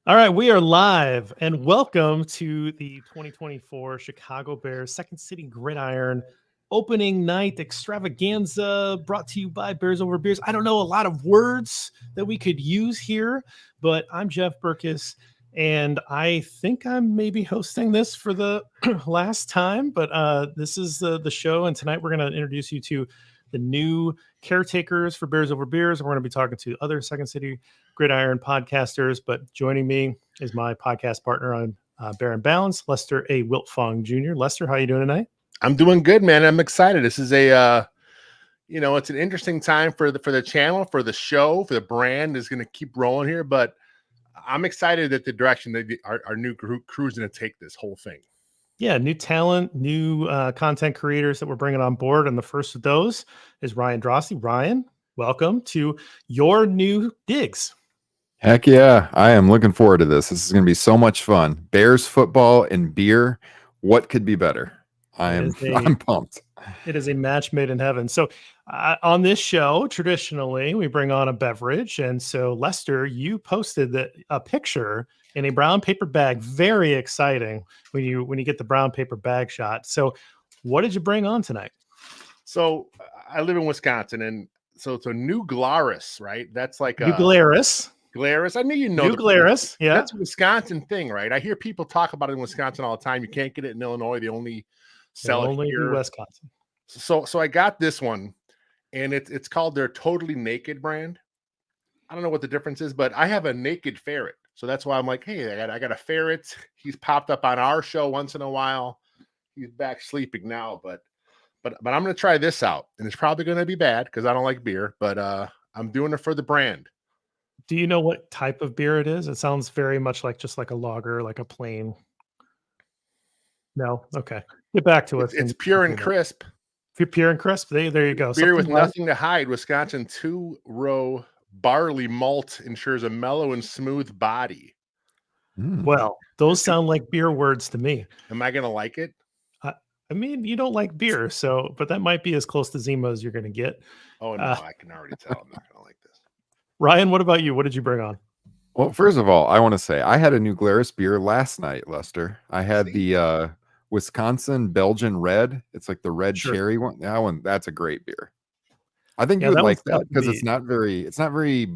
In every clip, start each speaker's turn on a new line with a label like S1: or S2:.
S1: All right, we are live and welcome to the 2024 Chicago Bears Second City Gridiron opening night extravaganza brought to you by Bears Over Beers. I don't know a lot of words that we could use here, but I'm Jeff Berckes and I think I'm maybe hosting this for the last time, but this is the show. And tonight we're going to introduce you to the new caretakers for Bears Over Beers. We're going to be talking to other Second City Gridiron podcasters, but joining me is my podcast partner on Bear and Balance, Lester A. Wiltfong Jr. Lester, how are you doing tonight?
S2: I'm doing good, man. I'm excited. This is it's an interesting time for the channel, for the show, for the brand is going to keep rolling here. But I'm excited that the direction that our new crew is going to take this whole thing.
S1: Yeah, new talent, new content creators that we're bringing on board. And the first of those is Ryan Droste. Ryan, welcome to your new digs.
S3: Heck yeah, I am looking forward to this. This is going to be so much fun. Bears football and beer. What could be better? I'm pumped.
S1: It is a match made in heaven. So on this show, traditionally, we bring on a beverage. And so, Lester, you posted a picture in a brown paper bag. Very exciting when you get the brown paper bag shot. So what did you bring on tonight?
S2: So I live in Wisconsin, and so it's a New Glarus, right? That's like
S1: New Glarus.
S2: Glarus. I mean,
S1: New Glarus. Yeah.
S2: That's a Wisconsin thing, right? I hear people talk about it in Wisconsin all the time. You can't get it in Illinois. They only sell it here.
S1: Wisconsin.
S2: So I got this one, and it's called their Totally Naked brand. I don't know what the difference is, but I have a naked ferret. So that's why I'm like, hey, I got a ferret. He's popped up on our show once in a while. He's back sleeping now, but I'm going to try this out, and it's probably going to be bad because I don't like beer, but I'm doing it for the brand.
S1: Do you know what type of beer it is? It sounds very much like just like a lager, like a plain. No, okay. Get back to it.
S2: It's pure and crisp.
S1: Pure and crisp. There you go.
S2: Beer with nothing to hide. Wisconsin 2-row barley malt ensures a mellow and smooth body.
S1: Well, those sound like beer words to me.
S2: Am I going to like it?
S1: I mean, you don't like beer, but that might be as close to Zima as you're going to get.
S2: Oh, no, I can already tell I'm not going to like this.
S1: Ryan, what about you? What did you bring on?
S3: Well, first of all, I want to say I had a New Glarus beer last night, Lester. I had the Wisconsin Belgian Red. It's like the red cherry one. That one, that's a great beer. I think you would like that because it's not very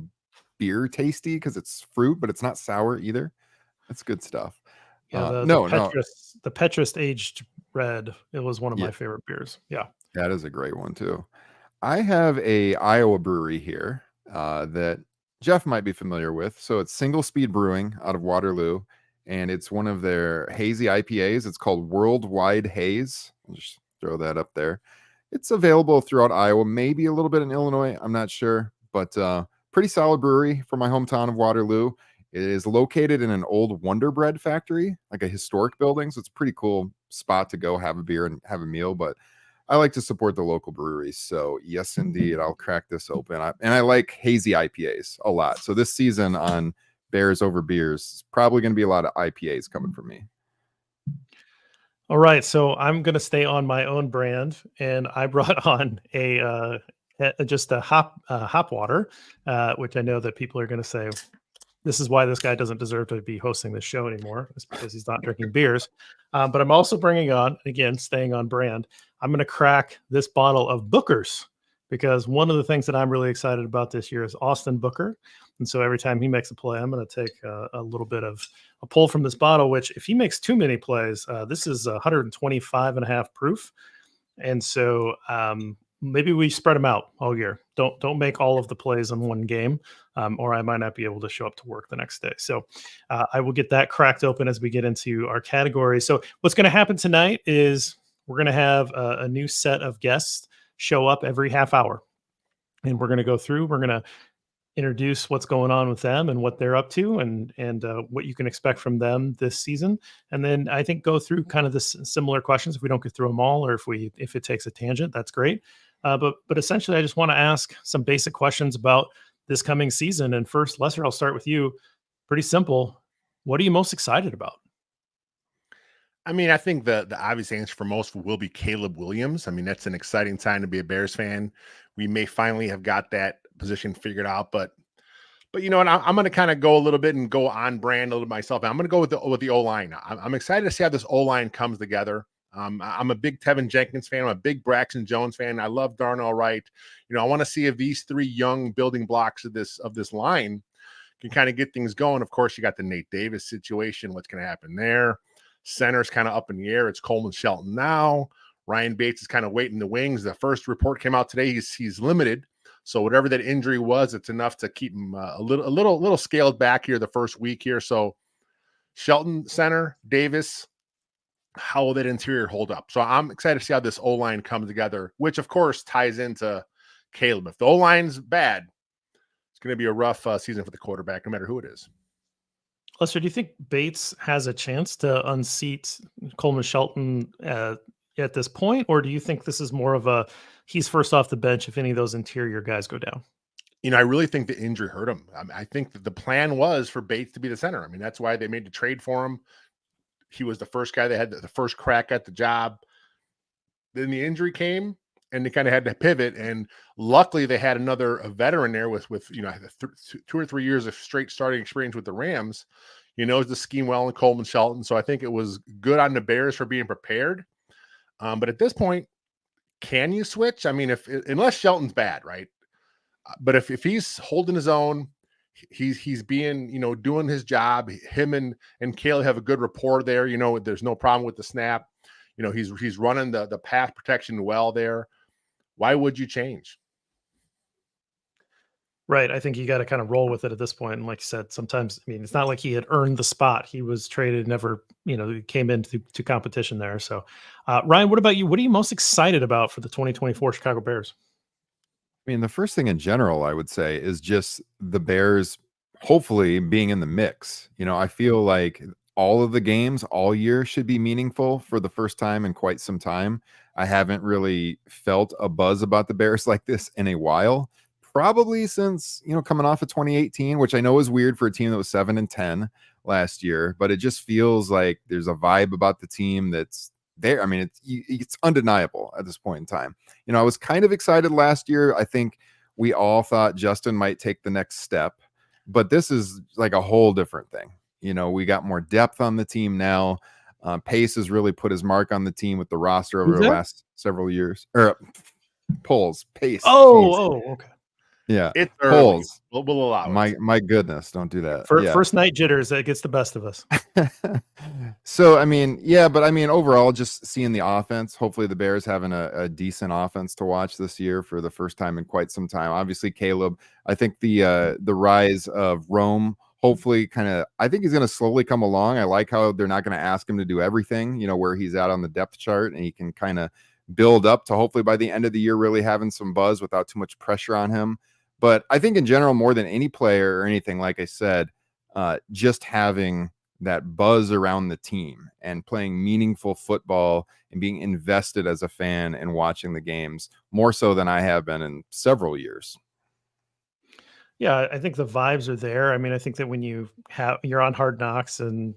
S3: beer tasty because it's fruit, but it's not sour either. That's good stuff.
S1: Yeah, the Petrus aged red. It was one of my favorite beers. Yeah,
S3: that is a great one too. I have a Iowa brewery here that Jeff might be familiar with. So it's Single Speed Brewing out of Waterloo, and it's one of their hazy IPAs. It's called Worldwide Haze. I'll just throw that up there. It's available throughout Iowa, maybe a little bit in Illinois. I'm not sure, but pretty solid brewery from my hometown of Waterloo. It is located in an old Wonder Bread factory, like a historic building. So it's a pretty cool spot to go have a beer and have a meal. But I like to support the local breweries. So yes, indeed, I'll crack this open. I like hazy IPAs a lot. So this season on Bears Over Beers, it's probably going to be a lot of IPAs coming from me.
S1: All right. So I'm going to stay on my own brand. And I brought on just a hop water, which I know that people are going to say, this is why this guy doesn't deserve to be hosting this show anymore. It's because he's not drinking beers. But I'm also bringing on, again, staying on brand, I'm going to crack this bottle of Booker's because one of the things that I'm really excited about this year is Austin Booker. And so every time he makes a play, I'm going to take a little bit of a pull from this bottle, which if he makes too many plays, this is 125.5 proof. And so maybe we spread them out all year. Don't make all of the plays in one game, or I might not be able to show up to work the next day. So I will get that cracked open as we get into our categories. So what's going to happen tonight is we're going to have a new set of guests show up every half hour. And we're going to go through, we're going to introduce what's going on with them and what they're up to and what you can expect from them this season. And then I think go through kind of the similar questions. If we don't get through them all, or if it takes a tangent, that's great. But essentially, I just want to ask some basic questions about this coming season. And first, Lester, I'll start with you. Pretty simple. What are you most excited about?
S2: I mean, I think the obvious answer for most will be Caleb Williams. I mean, that's an exciting time to be a Bears fan. We may finally have got that position figured out, but But you know what? I'm going to kind of go a little bit and go on brand a little bit myself. I'm going to go with the O-line. I'm excited to see how this O-line comes together. I'm a big Tevin Jenkins fan. I'm a big Braxton Jones fan. I love Darnell Wright. You know, I want to see if these three young building blocks of this line can kind of get things going. Of course, you got the Nate Davis situation. What's going to happen there? Center's kind of up in the air. It's Coleman Shelton now. Ryan Bates is kind of waiting in the wings. The first report came out today. He's limited. So whatever that injury was, it's enough to keep him a little scaled back here the first week here. So Shelton, center, Davis, how will that interior hold up? So I'm excited to see how this O-line comes together, which of course ties into Caleb. If the O-line's bad, it's going to be a rough season for the quarterback, no matter who it is.
S1: Lester, do you think Bates has a chance to unseat Coleman Shelton at this point, or do you think this is more of a he's first off the bench if any of those interior guys go down?
S2: You know, I really think the injury hurt him. I think that the plan was for Bates to be the center. I mean, that's why they made the trade for him. He was the first guy that had the first crack at the job. Then the injury came, and they kind of had to pivot. And luckily, they had a veteran there with 2 or 3 years of straight starting experience with the Rams. He knows the scheme well in Coleman Shelton. So I think it was good on the Bears for being prepared. But at this point, can you switch? I mean, unless Shelton's bad, right? But if he's holding his own, he's being, doing his job. Him and Caleb have a good rapport there. There's no problem with the snap. He's running the pass protection well there. Why would you change?
S1: Right. I think you got to kind of roll with it at this point. And like you said, sometimes, I mean, it's not like he had earned the spot. He was traded, never, came into competition there. So, Ryan, what about you? What are you most excited about for the 2024 Chicago Bears?
S3: I mean, the first thing in general, I would say, is just the Bears hopefully being in the mix. I feel like all of the games all year should be meaningful for the first time in quite some time. I haven't really felt a buzz about the Bears like this in a while, probably since, coming off of 2018, which I know is weird for a team that was 7-10 last year, but it just feels like there's a vibe about the team that's there. I mean, it's undeniable at this point in time. I was kind of excited last year. I think we all thought Justin might take the next step, but this is like a whole different thing. We got more depth on the team now. Pace has really put his mark on the team with the roster over the last several years. Or Pace.
S1: Oh, okay.
S3: Yeah,
S2: it's
S3: Poles.
S2: We'll allow it.
S3: My goodness, don't do that.
S1: First night jitters, that gets the best of us.
S3: So, I mean, overall, just seeing the offense, hopefully the Bears having a decent offense to watch this year for the first time in quite some time. Obviously, Caleb, I think the rise of Rome, hopefully I think he's going to slowly come along. I like how they're not going to ask him to do everything, where he's at on the depth chart, and he can kind of build up to hopefully by the end of the year really having some buzz without too much pressure on him. But I think in general, more than any player or anything, like I said, just having that buzz around the team and playing meaningful football and being invested as a fan and watching the games more so than I have been in several years.
S1: Yeah, I think the vibes are there. I mean, I think that when you're on Hard Knocks, and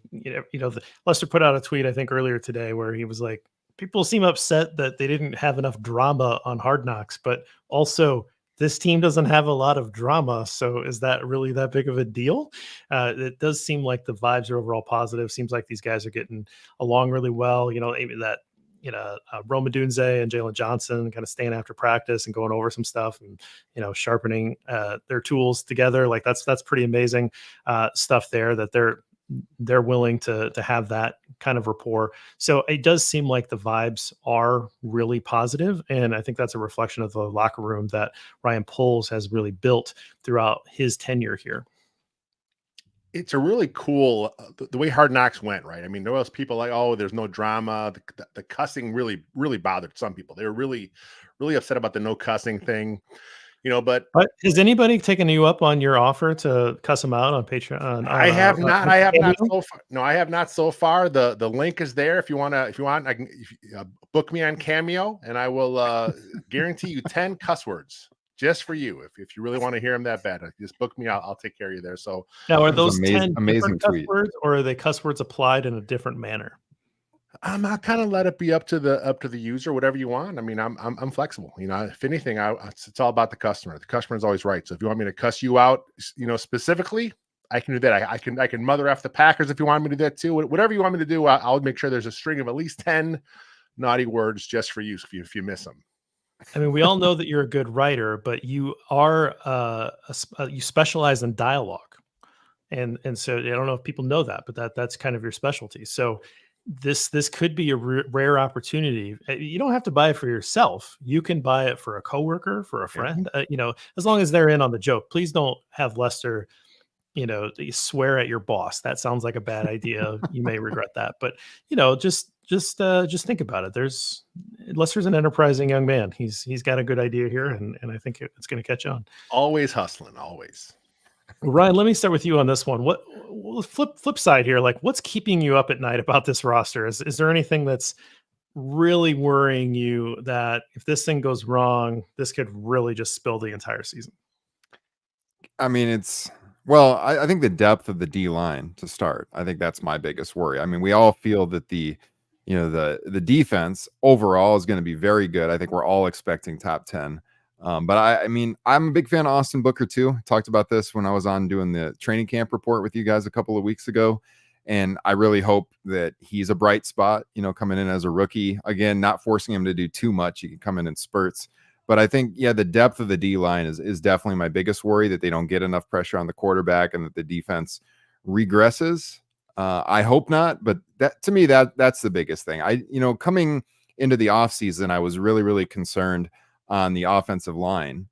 S1: Lester put out a tweet I think earlier today where he was like, people seem upset that they didn't have enough drama on Hard Knocks, but also this team doesn't have a lot of drama. So is that really that big of a deal? It does seem like the vibes are overall positive. Seems like these guys are getting along really well. That Roma Dunze and Jalen Johnson kind of staying after practice and going over some stuff and, sharpening their tools together. Like that's pretty amazing stuff there that they're willing to have that kind of rapport. So it does seem like the vibes are really positive, and I think that's a reflection of the locker room that Ryan Poles has really built throughout his tenure here.
S2: It's a really cool the way Hard Knocks went, right? I mean, there was people like, oh, there's no drama. The cussing really, really bothered some people. They were really, really upset about the no cussing thing. But
S1: has anybody taken you up on your offer to cuss them out on Patreon?
S2: I have not. I have not so far. No, I have not so far. The link is there. If you want, I can book me on Cameo, and I will guarantee you 10 cuss words just for you. If you really want to hear them that bad, just book me. I'll take care of you there. So
S1: now, are those 10
S3: amazing
S1: cuss words, or are they cuss words applied in a different manner?
S2: I kind of let it be up to the user, whatever you want. I mean, I'm flexible. You know, if anything, it's all about the customer. The customer is always right. So if you want me to cuss you out, specifically, I can do that. I can mother F the Packers if you want me to do that too. Whatever you want me to do, I'll make sure there's a string of at least 10 naughty words just for you if you miss them.
S1: I mean, we all know that you're a good writer, but you are you specialize in dialogue, and so I don't know if people know that, but that's kind of your specialty. So this could be a rare opportunity. You don't have to buy it for yourself. You can buy it for a coworker, for a
S2: Yeah.
S1: friend. As long as they're in on the joke. Please don't have Lester you swear at your boss. That sounds like a bad idea. You may regret that. But just think about it. Lester's an enterprising young man. He's got a good idea here, and I think it's going to catch on.
S2: Always hustling, always.
S1: Ryan, let me start with you on this one. What flip side here? Like, what's keeping you up at night about this roster? Is there anything that's really worrying you that if this thing goes wrong, this could really just spill the entire season?
S3: I mean, I think the depth of the D line to start. I think that's my biggest worry. I mean, we all feel that the defense overall is going to be very good. I think we're all expecting top 10. But I mean, I'm a big fan of Austin Booker too. I talked about this when I was on doing the training camp report with you guys a couple of weeks ago. And I really hope that he's a bright spot, coming in as a rookie. Again, not forcing him to do too much. He can come in spurts. But I think, the depth of the D line is definitely my biggest worry, that they don't get enough pressure on the quarterback and that the defense regresses. I hope not, but that to me, that's the biggest thing. Coming into the offseason, I was really, really concerned on the offensive line.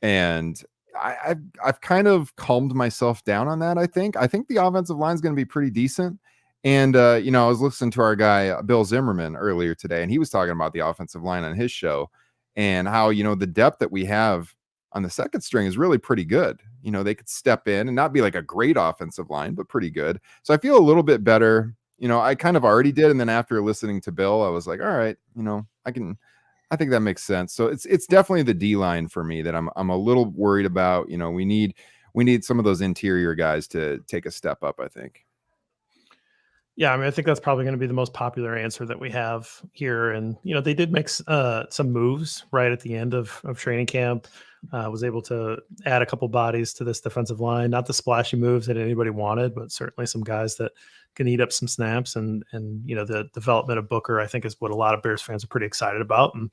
S3: And I've kind of calmed myself down on that. I think the offensive line is going to be pretty decent. And, I was listening to our guy, Bill Zimmerman, earlier today, and he was talking about the offensive line on his show and how, the depth that we have on the second string is really pretty good. They could step in and not be like a great offensive line, but pretty good. So I feel a little bit better. I kind of already did. And then after listening to Bill, I was like, all right, I think that makes sense. So it's definitely the D line for me that I'm a little worried about. We need some of those interior guys to take a step up, I think.
S1: Yeah, I mean, I think that's probably going to be the most popular answer that we have here. And, they did make some moves right at the end of training camp. Was able to add a couple bodies to this defensive line. Not the splashy moves that anybody wanted, but certainly some guys that can eat up some snaps. And the development of Booker, I think, is what a lot of Bears fans are pretty excited about. And,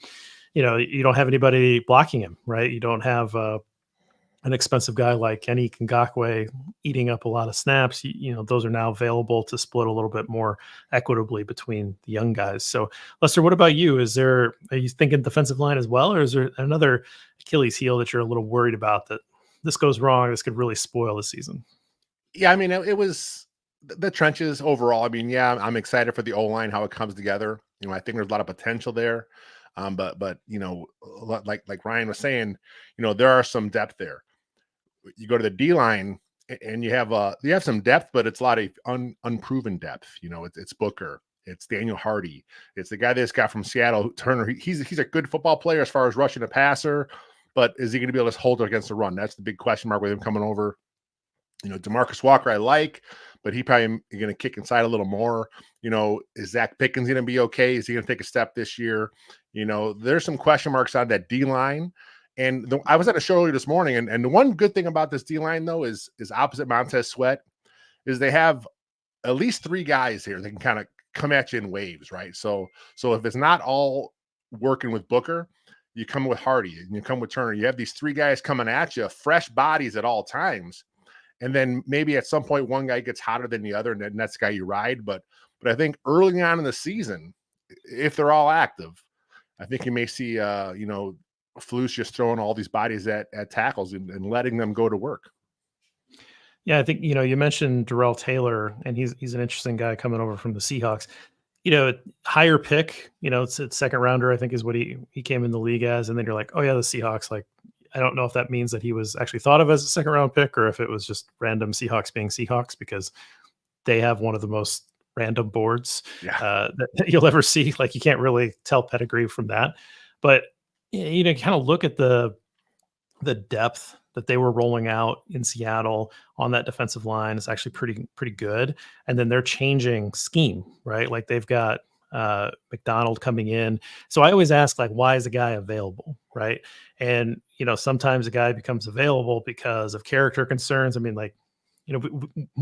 S1: you don't have anybody blocking him, right? You don't have an expensive guy like Kenny Ngakwe eating up a lot of snaps. Those are now available to split a little bit more equitably between the young guys. So, Lester, what about you? Are you thinking defensive line as well, or is there another Achilles heel that you're a little worried about that this goes wrong, this could really spoil the season?
S2: Yeah, I mean, it was the trenches overall. I mean, yeah, I'm excited for the O-line, how it comes together. I think there's a lot of potential there. But like Ryan was saying, there are some depth there. You go to the D line and you have some depth, but it's a lot of unproven depth. It's Booker, it's Daniel Hardy, it's the guy they just got from Seattle, Turner. He's a good football player as far as rushing a passer, but is he going to be able to hold it against the run? That's the big question mark with him coming over. DeMarcus Walker I like, but he probably going to kick inside a little more. Is Zach Pickens going to be okay? Is he going to take a step this year? There's some question marks on that D line. And I was at a show earlier this morning, and the one good thing about this D line though is opposite Montez Sweat is they have at least 3 guys here that can kind of come at you in waves, right? So if it's not all working with Booker, you come with Hardy and you come with Turner. You have these 3 guys coming at you, fresh bodies at all times, and then maybe at some point one guy gets hotter than the other, and then that's the guy you ride. But I think early on in the season, if they're all active, I think you may see Flus just throwing all these bodies at tackles and letting them go to work.
S1: Yeah, I think, you mentioned Darrell Taylor, and he's an interesting guy coming over from the Seahawks. Higher pick, it's second rounder, I think is what he came in the league as. And then you're like, oh yeah, the Seahawks. Like, I don't know if that means that he was actually thought of as a second round pick or if it was just random Seahawks being Seahawks, because they have one of the most random boards that you'll ever see. Like, you can't really tell pedigree from that. But kind of look at the depth that they were rolling out in Seattle on that defensive line is actually pretty good. And then they're changing scheme, right? Like, they've got McDonald coming in. So I always ask, like, why is a guy available, right? And sometimes a guy becomes available because of character concerns. I mean, like,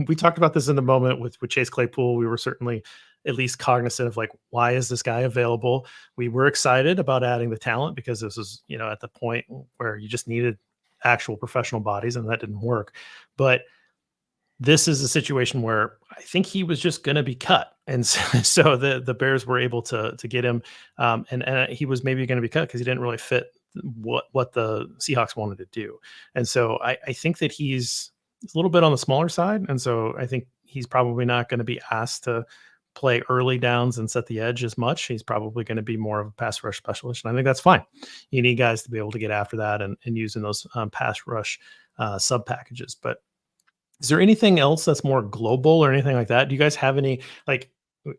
S1: we talked about this in the moment with Chase Claypool. We were certainly at least cognizant of, like, why is this guy available? We were excited about adding the talent because this was, at the point where you just needed actual professional bodies, and that didn't work. But this is a situation where I think he was just going to be cut. And so the Bears were able to get him. And he was maybe going to be cut because he didn't really fit what the Seahawks wanted to do. And so I think that he's a little bit on the smaller side. And so I think he's probably not going to be asked to play early downs and set the edge as much. He's probably going to be more of a pass rush specialist. And I think that's fine. You need guys to be able to get after that and using those pass rush sub packages. But is there anything else that's more global or anything like that? Do you guys have any, like,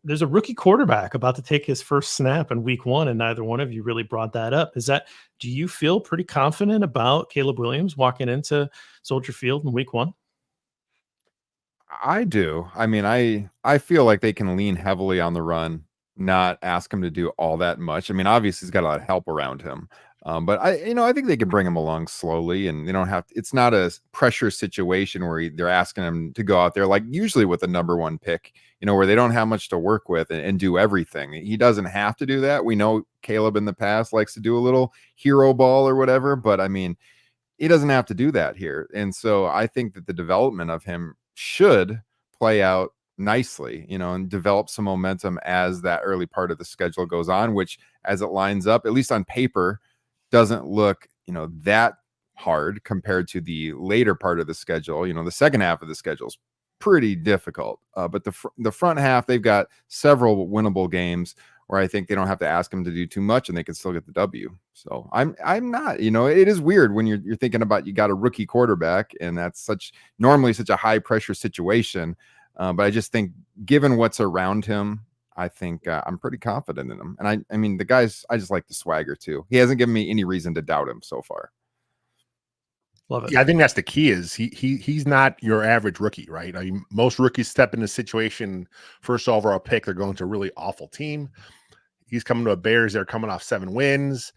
S1: there's a rookie quarterback about to take his first snap in week 1, and neither one of you really brought that up. Do you feel pretty confident about Caleb Williams walking into Soldier Field in week 1?
S3: I do. I mean, I feel like they can lean heavily on the run, not ask him to do all that much. I mean, obviously he's got a lot of help around him. But I think they can bring him along slowly, and they don't have to, it's not a pressure situation where they're asking him to go out there, like usually with the number 1 pick, where they don't have much to work with and do everything. He doesn't have to do that. We know Caleb in the past likes to do a little hero ball or whatever, but I mean, he doesn't have to do that here. And so I think that the development of him should play out nicely, and develop some momentum as that early part of the schedule goes on, which, as it lines up, at least on paper, doesn't look, that hard compared to the later part of the schedule. The second half of the schedule is pretty difficult. But the front half, they've got several winnable games where I think they don't have to ask them to do too much and they can still get the W. So I'm not, it is weird when you're thinking about, you got a rookie quarterback and that's normally such a high pressure situation. But I just think, given what's around him, I think I'm pretty confident in him. And I mean, the guys, I just like the swagger too. He hasn't given me any reason to doubt him so far.
S1: Love it.
S2: Yeah, I think that's the key. Is he's not your average rookie, right? I mean, most rookies step in a situation, first overall pick, they're going to a really awful team. He's coming to a Bears. They're coming off 7 wins.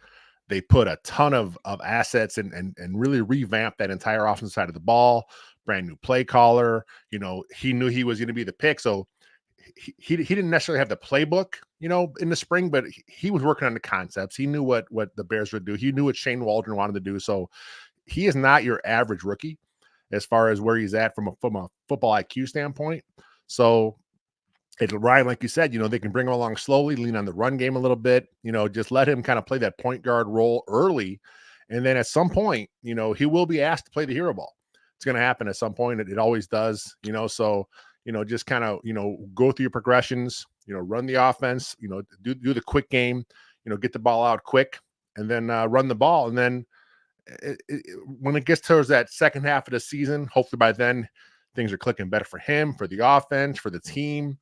S2: They put a ton of assets and really revamped that entire offensive side of the ball. Brand new play caller. He knew he was going to be the pick, so he didn't necessarily have the playbook, in the spring, but he was working on the concepts. He knew what the Bears would do. He knew what Shane Waldron wanted to do. So he is not your average rookie as far as where he's at from a football IQ standpoint. So Ryan, like you said, they can bring him along slowly, lean on the run game a little bit, just let him kind of play that point guard role early. And then at some point, he will be asked to play the hero ball. It's going to happen at some point. It always does, so, just kind of, go through your progressions, run the offense, do the quick game, get the ball out quick, and then run the ball. And then when it gets towards that second half of the season, hopefully by then things are clicking better for him, for the offense, for the team.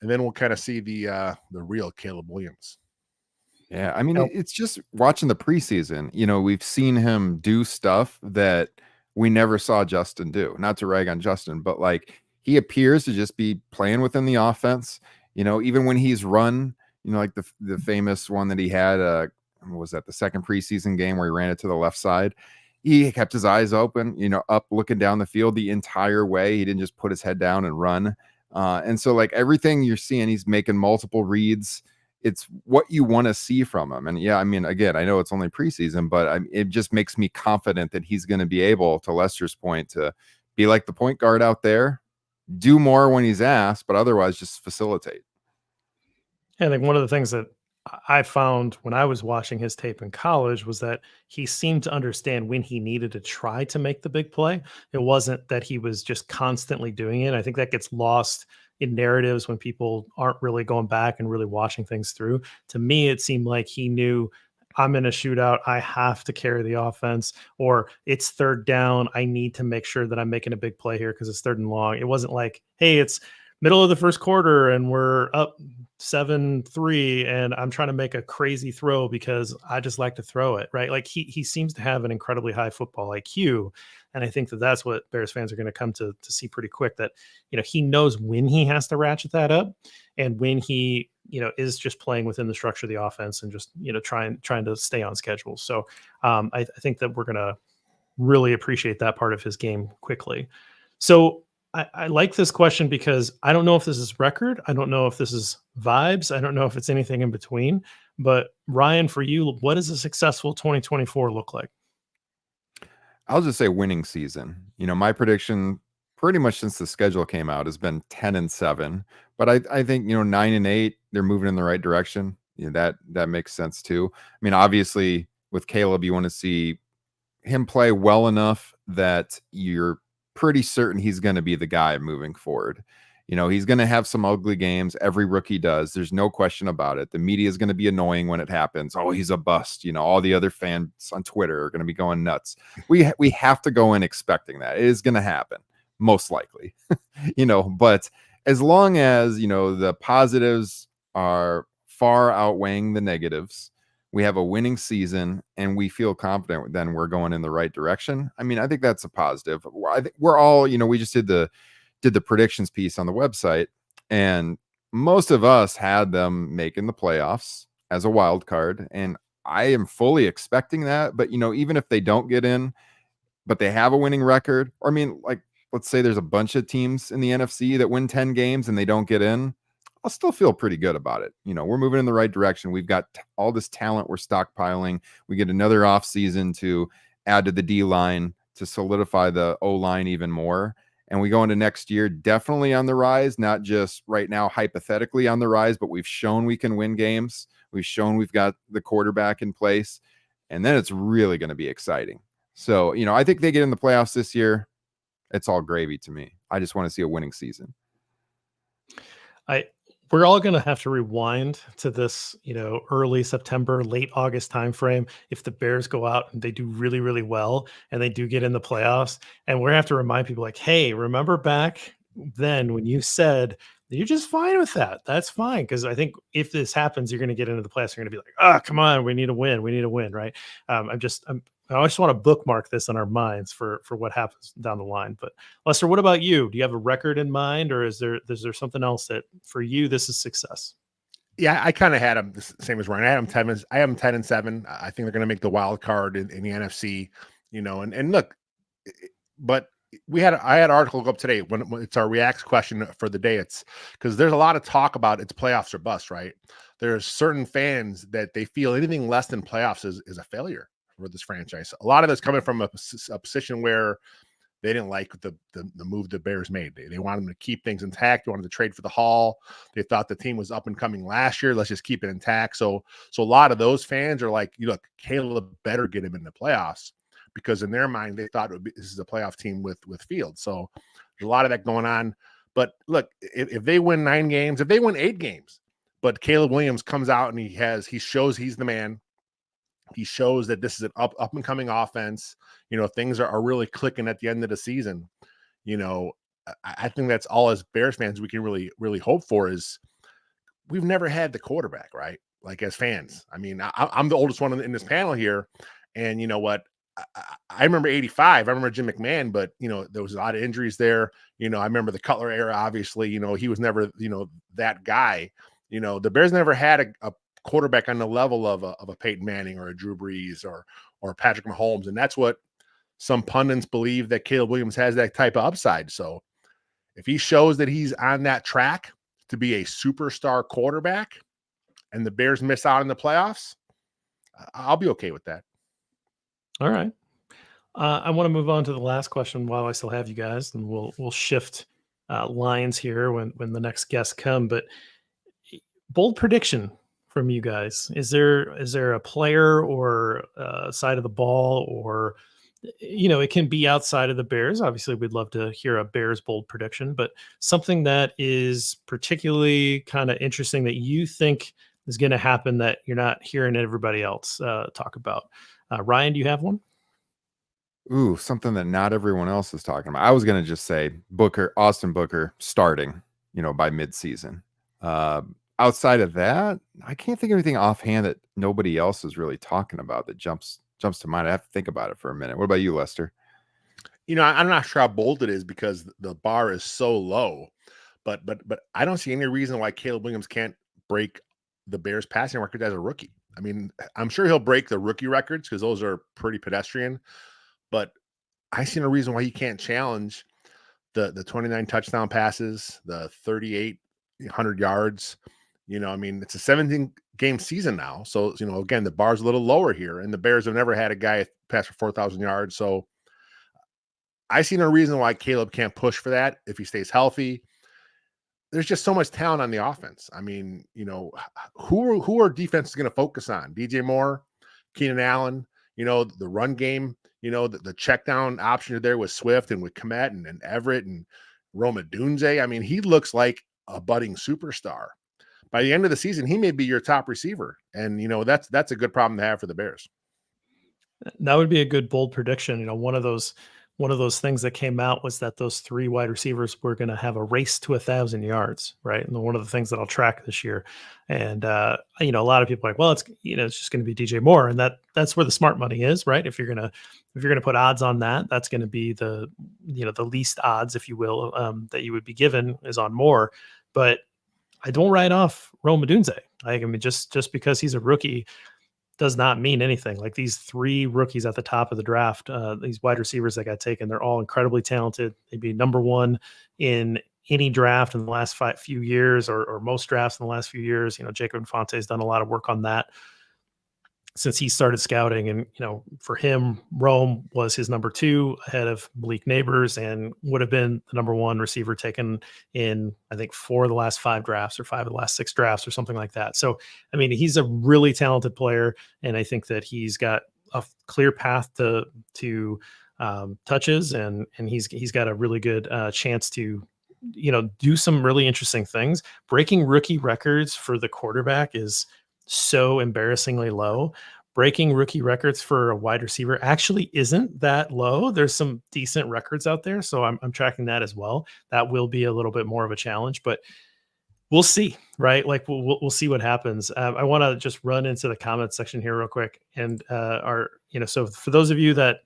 S2: And then we'll kind of see the real Caleb Williams.
S3: Yeah, I mean, it's just watching the preseason. We've seen him do stuff that we never saw Justin do. Not to rag on Justin, but like, he appears to just be playing within the offense. Even when he's run, like the famous one that he had, what was that, the second preseason game where he ran it to the left side? He kept his eyes open, up looking down the field the entire way. He didn't just put his head down and run. And so, like, everything you're seeing, he's making multiple reads. It's what you want to see from him. And yeah, I mean, again, I know it's only preseason, but it just makes me confident that he's going to be able, to Lester's point, to be like the point guard out there, do more when he's asked, but otherwise just facilitate.
S1: And I think one of the things that I found when I was watching his tape in college was that he seemed to understand when he needed to try to make the big play. It wasn't that he was just constantly doing it. I think that gets lost in narratives when people aren't really going back and really watching things through. To me, it seemed like he knew, I'm in a shootout, I have to carry the offense, or it's third down, I need to make sure that I'm making a big play here because it's 3rd and long. It wasn't like, hey, it's middle of the first quarter and we're up 7-3 and I'm trying to make a crazy throw because I just like to throw it, right? Like he seems to have an incredibly high football IQ. And I think that that's what Bears fans are going to come to see pretty quick, that, he knows when he has to ratchet that up and when he is just playing within the structure of the offense and just, trying to stay on schedule. So I think that we're going to really appreciate that part of his game quickly. So I like this question because I don't know if this is record. I don't know if this is vibes. I don't know if it's anything in between. But Ryan, for you, what does a successful 2024 look like?
S3: I'll just say winning season. My prediction pretty much since the schedule came out has been 10-7. But I think 9-8, they're moving in the right direction. That makes sense too. I mean, obviously with Caleb, you want to see him play well enough that you're pretty certain he's going to be the guy moving forward. He's going to have some ugly games. Every rookie does. There's no question about it. The media is going to be annoying when it happens. Oh, he's a bust. All the other fans on Twitter are going to be going nuts. We have to go in expecting that. It is going to happen, most likely. But as long as, the positives are far outweighing the negatives, we have a winning season and we feel confident then we're going in the right direction. I mean, I think that's a positive. I think we're all, we just did the predictions piece on the website, and most of us had them making the playoffs as a wild card. And I am fully expecting that. But, even if they don't get in, but they have a winning record, or I mean, like, let's say there's a bunch of teams in the NFC that win 10 games and they don't get in, I'll still feel pretty good about it. We're moving in the right direction. We've got all this talent we're stockpiling. We get another off season to add to the D line to solidify the O line even more. And we go into next year definitely on the rise, not just right now hypothetically on the rise, but we've shown we can win games. We've shown we've got the quarterback in place, and then it's really going to be exciting. So, I think they get in the playoffs this year. It's all gravy to me. I just want to see a winning season.
S1: We're all going to have to rewind to this, early September, late August timeframe. If the Bears go out and they do really, really well and they do get in the playoffs, and we're going to have to remind people like, hey, remember back then when you said you're just fine with that? That's fine. Because I think if this happens, you're going to get into the playoffs. You're going to be like, come on, we need a win. We need a win, right? I just want to bookmark this in our minds for what happens down the line. But Lester, what about you? Do you have a record in mind, or is there something else that for you this is success?
S2: Yeah, I kind of had them the same as Ryan. I am 10-7. I think they're going to make the wild card in the NFC. And look, but I had an article go up today when it's our reacts question for the day. It's because there's a lot of talk about it's playoffs or bust, right? There's certain fans that they feel anything less than playoffs is a failure for this franchise. A lot of this coming from a position where they didn't like the move the Bears made. They wanted them to keep things intact. They wanted to trade for the Hall. They thought the team was up and coming last year. Let's just keep it intact. So a lot of those fans are like, look, Caleb better get him in the playoffs, because in their mind they thought this is a playoff team with Fields. So there's a lot of that going on. But look, if they win 9 games, if they win 8 games, but Caleb Williams comes out and he shows he's the man. He shows that this is an up and coming offense. Things are really clicking at the end of the season. I think that's all as Bears fans we can really, really hope for is we've never had the quarterback, right? Like as fans. I mean, I'm the oldest one in this panel here. And you know what? I remember 85. I remember Jim McMahon, but, there was a lot of injuries there. I remember the Cutler era, obviously. He was never, that guy. The Bears never had a quarterback on the level of a Peyton Manning or a Drew Brees or Patrick Mahomes. And that's what some pundits believe, that Caleb Williams has that type of upside. So if he shows that he's on that track to be a superstar quarterback and the Bears miss out in the playoffs, I'll be okay with that.
S1: All right. I want to move on to the last question while I still have you guys, and we'll shift lines here when the next guests come. But bold prediction from you guys. Is there a player or side of the ball, or it can be outside of the Bears. Obviously, we'd love to hear a Bears bold prediction, but something that is particularly kind of interesting that you think is going to happen that you're not hearing everybody else talk about. Ryan, do you have one?
S3: Ooh, something that not everyone else is talking about. I was going to just say Austin Booker starting, by midseason. Outside of that, I can't think of anything offhand that nobody else is really talking about that jumps to mind. I have to think about it for a minute. What about you, Lester?
S2: I'm not sure how bold it is because the bar is so low, but I don't see any reason why Caleb Williams can't break the Bears passing record as a rookie. I mean, I'm sure he'll break the rookie records because those are pretty pedestrian, but I see no reason why he can't challenge the 29 touchdown passes, the 3,800 yards. I mean, it's a 17-game season now. So, again, the bar's a little lower here, and the Bears have never had a guy pass for 4,000 yards. So I see no reason why Caleb can't push for that if he stays healthy. There's just so much talent on the offense. I mean, who are defenses going to focus on? DJ Moore, Keenan Allen, the run game, the check down option there with Swift and with Kmet and Everett and Roma Dunze. I mean, he looks like a budding superstar. By the end of the season, he may be your top receiver. And, that's a good problem to have for the Bears.
S1: That would be a good bold prediction. One of those things that came out was that those 3 wide receivers were going to have a race to 1,000 yards, right? And one of the things that I'll track this year. And, a lot of people are like, well, it's just going to be DJ Moore. And that's where the smart money is, right? If you're going to put odds on that, that's going to be the least odds, if you will, that you would be given is on Moore. But I don't write off Rome Odunze. I mean, just because he's a rookie does not mean anything. Like these 3 rookies at the top of the draft, these wide receivers that got taken, they're all incredibly talented. They'd be number 1 in any draft in the last few years, or most drafts in the last few years. Jacob Infante has done a lot of work on that since he started scouting. And, for him, Rome was his number 2 ahead of Malik Neighbors, and would have been the number 1 receiver taken in, I think, 4 of the last 5 drafts or 5 of the last 6 drafts or something like that. So, I mean, he's a really talented player, and I think that he's got a clear path to touches, and he's got a really good chance to, do some really interesting things. Breaking rookie records for the quarterback is so embarrassingly low. Breaking rookie records for a wide receiver actually isn't that low. There's some decent records out there, so I'm tracking that as well. That will be a little bit more of a challenge, but we'll see, right? Like we'll see what happens. I want to just run into the comments section here real quick, and so for those of you that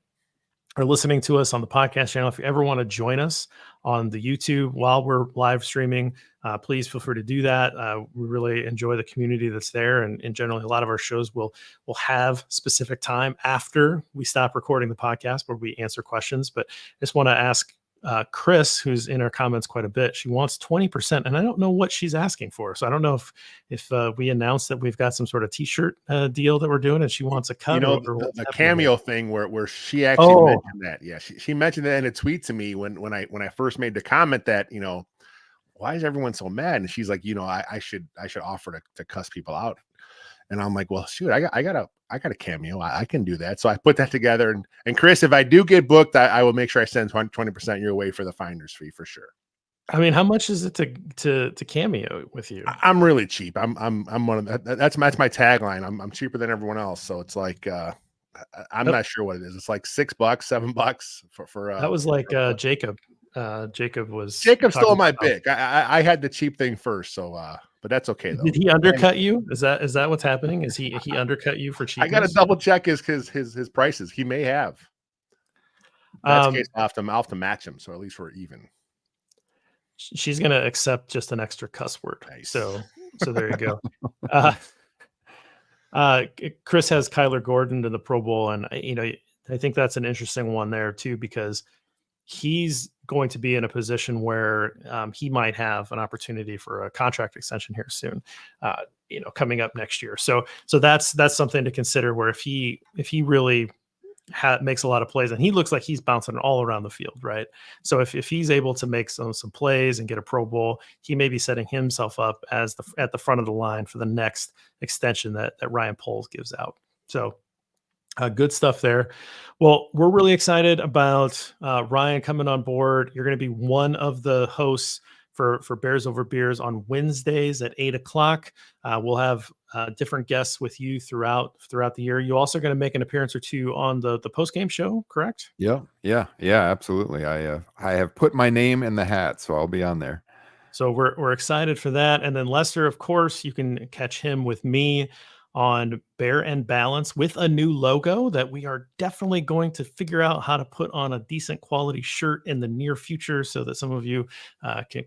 S1: are listening to us on the podcast channel, if you ever want to join us on the YouTube while we're live streaming, please feel free to do that. We really enjoy the community that's there. And generally, a lot of our shows will have specific time after we stop recording the podcast where we answer questions. But I just want to ask Chris, who's in our comments quite a bit, she wants 20%, and I don't know what she's asking for. So I don't know if we announced that we've got some sort of t-shirt deal that we're doing, and she wants a cut.
S2: The cameo thing where she actually mentioned that. Yeah, she mentioned that in a tweet to me when I first made the comment that, why is everyone so mad? And she's like, I should offer to cuss people out. And I'm like, well, shoot, I got a cameo. I can do that. So I put that together. And Chris, if I do get booked, I will make sure I send 20% your way for the finder's fee for sure.
S1: I mean, how much is it to cameo with you?
S2: I'm really cheap. I'm one of that's my tagline. I'm cheaper than everyone else. So it's like I'm not sure what it is. It's like $6, $7 for
S1: that was like Jacob. Jacob
S2: stole my pick. I had the cheap thing first, so but that's okay though.
S1: Did he undercut you? Is that what's happening? Is he undercut you for cheapness?
S2: I got to double check his prices. He may have. That's the case. I'll have to match him, so at least we're even.
S1: She's gonna accept just an extra cuss word. Nice. So there you go. Chris has Kyler Gordon to the Pro Bowl, and I think that's an interesting one there too, because he's going to be in a position where he might have an opportunity for a contract extension here soon, coming up next year. So that's something to consider, where if he really makes a lot of plays, and he looks like he's bouncing all around the field, right? So if he's able to make some plays and get a Pro Bowl, he may be setting himself up as at the front of the line for the next extension that Ryan Poles gives out. So good stuff there. Well, we're really excited about Ryan coming on board. You're going to be one of the hosts for Bears Over Beers on Wednesdays at 8:00. We'll have different guests with you throughout the year. You're also going to make an appearance or two on the post-game show, correct?
S3: Yeah, absolutely. I have put my name in the hat, so I'll be on there.
S1: So we're excited for that. And then Lester, of course, you can catch him with me on Bear and Balance with a new logo that we are definitely going to figure out how to put on a decent quality shirt in the near future so that some of you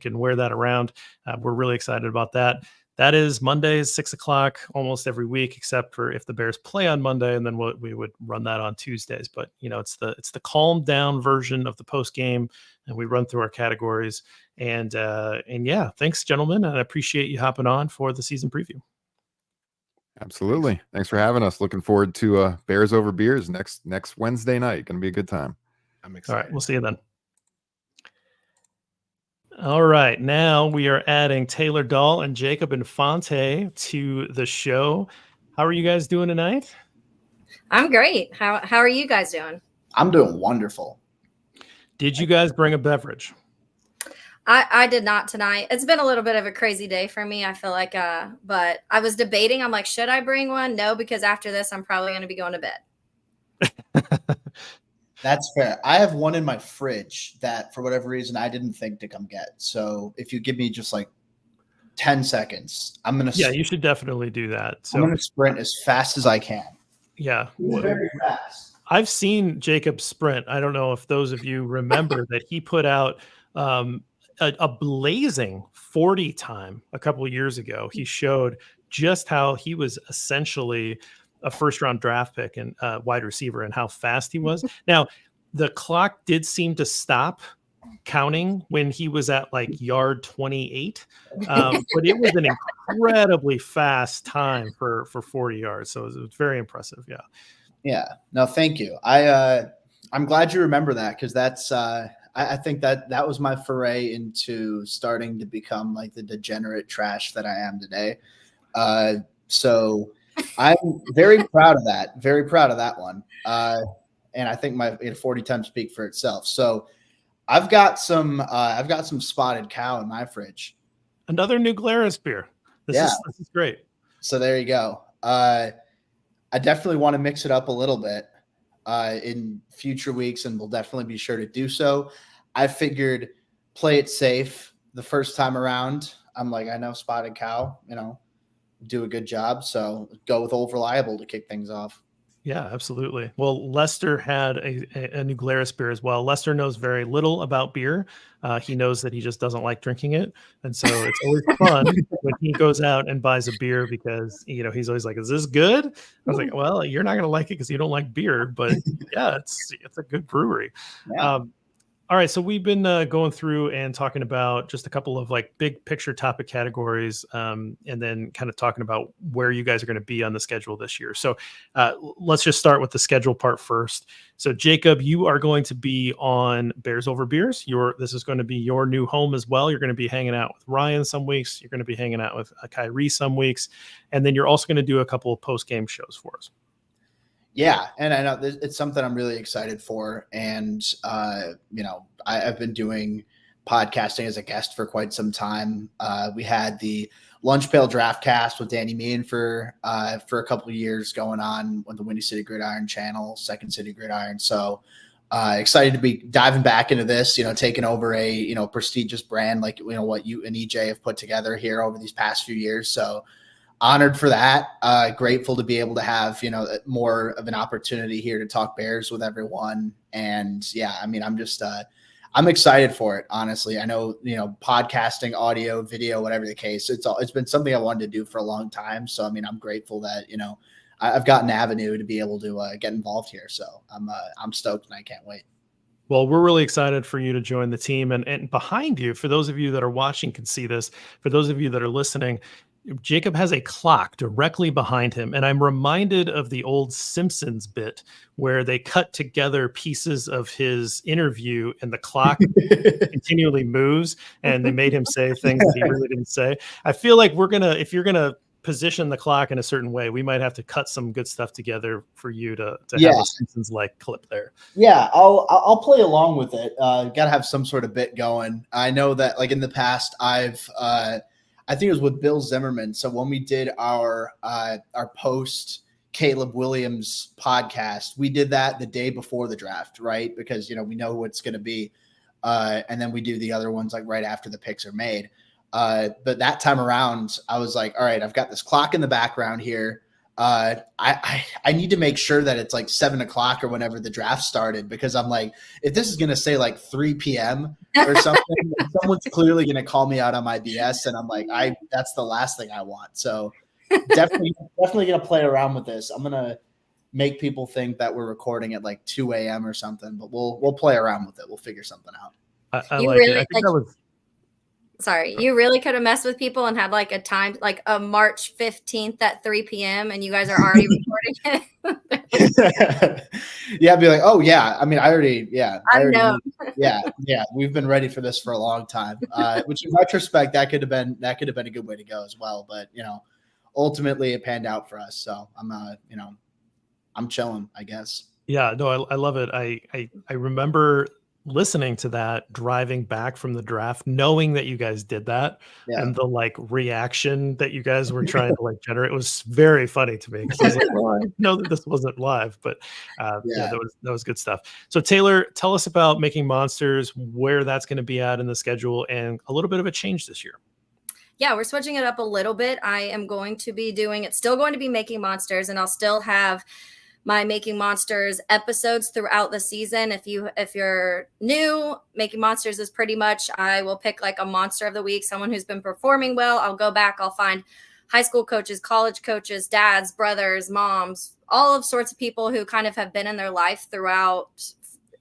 S1: can wear that around. We're really excited about that. That is Mondays, 6 o'clock, almost every week, except for if the Bears play on Monday, and then we would run that on Tuesdays. But it's the calm down version of the post game, and we run through our categories. And yeah, thanks, gentlemen, and I appreciate you hopping on for the season preview.
S3: Absolutely. Thanks for having us. Looking forward to Bears Over Beers next Wednesday night. Going to be a good time.
S2: I'm excited.
S1: All right, we'll see you then. All right, now we are adding Taylor Dahl and Jacob Infante to the show. How are you guys doing tonight?
S4: I'm great. How are you guys doing?
S5: I'm doing wonderful.
S1: Did you guys bring a beverage?
S4: I did not tonight. It's been a little bit of a crazy day for me. I feel like, but I was debating. I'm like, should I bring one? No, because after this, I'm probably going to be going to bed.
S5: That's fair. I have one in my fridge that for whatever reason I didn't think to come get. So if you give me just like 10 seconds, I'm going to
S1: you should definitely do that. So
S5: I'm going to sprint as fast as I can.
S1: Yeah.
S5: Very fast.
S1: I've seen Jacob sprint. I don't know if those of you remember that he put out a blazing 40 time a couple of years ago. He showed just how he was essentially a first round draft pick and wide receiver and how fast he was. Now, the clock did seem to stop counting when he was at like yard 28, but it was an incredibly fast time for 40 yards. So it was very impressive. Yeah.
S5: Yeah. No, thank you. I'm glad you remember that because that's I think that was my foray into starting to become like the degenerate trash that I am today. So I'm very proud of that. Very proud of that one. And I think my 40 times speak for itself. So I've got some Spotted Cow in my fridge.
S1: Another New Glarus beer. This is great.
S5: So there you go. I definitely want to mix it up a little bit in future weeks, and we'll definitely be sure to do so. I figured play it safe the first time around. I'm like, I know Spotted Cow, do a good job. So go with Old Reliable to kick things off.
S1: Yeah, absolutely. Well, Lester had a New Glarus beer as well. Lester knows very little about beer. He knows that he just doesn't like drinking it. And so it's always fun when he goes out and buys a beer because, he's always like, is this good? I was like, well, you're not going to like it because you don't like beer. But yeah, it's a good brewery.
S5: Yeah.
S1: All right, so we've been going through and talking about just a couple of like big picture topic categories, and then kind of talking about where you guys are going to be on the schedule this year. So let's just start with the schedule part first. So Jacob, you are going to be on Bears Over Beers. This is going to be your new home as well. You're going to be hanging out with Ryan some weeks. You're going to be hanging out with Khari some weeks, and then you're also going to do a couple of post game shows for us.
S5: Yeah, and I know it's something I'm really excited for. And, I've been doing podcasting as a guest for quite some time. We had the Lunch Pail Draft Cast with Danny Meehan for a couple of years going on with the Windy City Gridiron channel, Second City Gridiron. So excited to be diving back into this, taking over a, prestigious brand like, what you and EJ have put together here over these past few years. So honored for that. Grateful to be able to have, more of an opportunity here to talk Bears with everyone. And yeah, I'm just, I'm excited for it. Honestly, I know, podcasting, audio, video, whatever the case, it's been something I wanted to do for a long time. So, I'm grateful that, I've got an avenue to be able to get involved here. So I'm stoked and I can't wait.
S1: Well, we're really excited for you to join the team. And behind you, for those of you that are watching can see this, for those of you that are listening, Jacob has a clock directly behind him. And I'm reminded of the old Simpsons bit where they cut together pieces of his interview and the clock continually moves and they made him say things that he really didn't say. I feel like if you're going to position the clock in a certain way, we might have to cut some good stuff together for you to have a Simpsons like clip there.
S5: Yeah, I'll play along with it. Got to have some sort of bit going. I know that like in the past, I think it was with Bill Zimmerman. So when we did our post Caleb Williams podcast, we did that the day before the draft, right? Because, we know who it's going to be. And then we do the other ones like right after the picks are made. But that time around, I was like, all right, I've got this clock in the background here. I need to make sure that it's like 7:00 or whenever the draft started, because I'm like, if this is going to say like 3 p.m. or something, then someone's clearly going to call me out on my BS. And I'm like, that's the last thing I want. So definitely going to play around with this. I'm going to make people think that we're recording at like 2 a.m. or something, but we'll play around with it. We'll figure something out.
S1: I like it. I think that was.
S4: Sorry, you really could have messed with people and had like a time, like a March 15th at 3 p.m. and you guys are already recording it.
S5: Yeah, I'd be like, oh yeah. I mean, I
S4: know.
S5: Yeah. We've been ready for this for a long time. Which in retrospect, that could have been a good way to go as well. But ultimately it panned out for us. So I'm chilling, I guess.
S1: Yeah, no, I love it. I remember listening to that driving back from the draft, knowing that you guys did that, and the like reaction that you guys were trying to like generate was very funny to me, because I was like, well, I know that this wasn't live, but that was good stuff. So Taylor, tell us about Making Monsters, where that's going to be at in the schedule, and a little bit of a change this year.
S4: Yeah, we're switching it up a little bit. I am going to be still going to be Making Monsters, and I'll still have my Making Monsters episodes throughout the season. If you're new, Making Monsters is pretty much, I will pick like a monster of the week, someone who's been performing well. I'll go back, I'll find high school coaches, college coaches, dads, brothers, moms, all of sorts of people who kind of have been in their life throughout,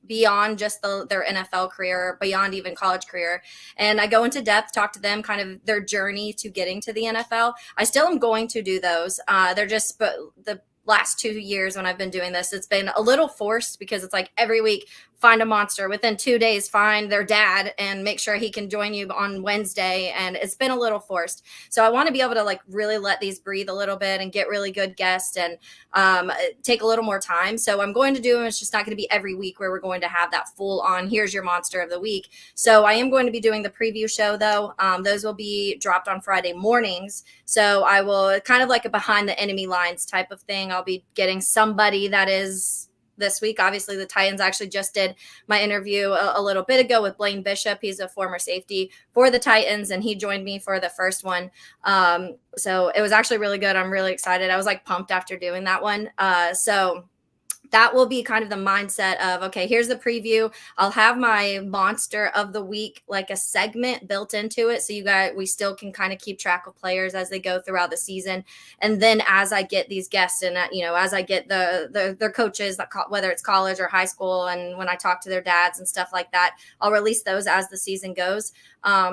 S4: beyond just their NFL career, beyond even college career. And I go into depth, talk to them, kind of their journey to getting to the NFL. I still am going to do those. They're just, but the last 2 years when I've been doing this, it's been a little forced, because it's like every week, find a monster, within 2 days, find their dad and make sure he can join you on Wednesday. And it's been a little forced. So I want to be able to like really let these breathe a little bit and get really good guests and take a little more time. So I'm going to do them. It's just not going to be every week where we're going to have that full on, here's your monster of the week. So I am going to be doing the preview show though. Those will be dropped on Friday mornings. So I will kind of like a behind the enemy lines type of thing. I'll be getting somebody that is this week. Obviously, the Titans actually just did my interview a little bit ago with Blaine Bishop. He's a former safety for the Titans, and he joined me for the first one. So it was actually really good. I'm really excited. I was like pumped after doing that one. So that will be kind of the mindset of, okay, here's the preview. I'll have my monster of the week, like a segment built into it. So we still can kind of keep track of players as they go throughout the season. And then as I get these guests and, as I get their coaches, whether it's college or high school, and when I talk to their dads and stuff like that, I'll release those as the season goes.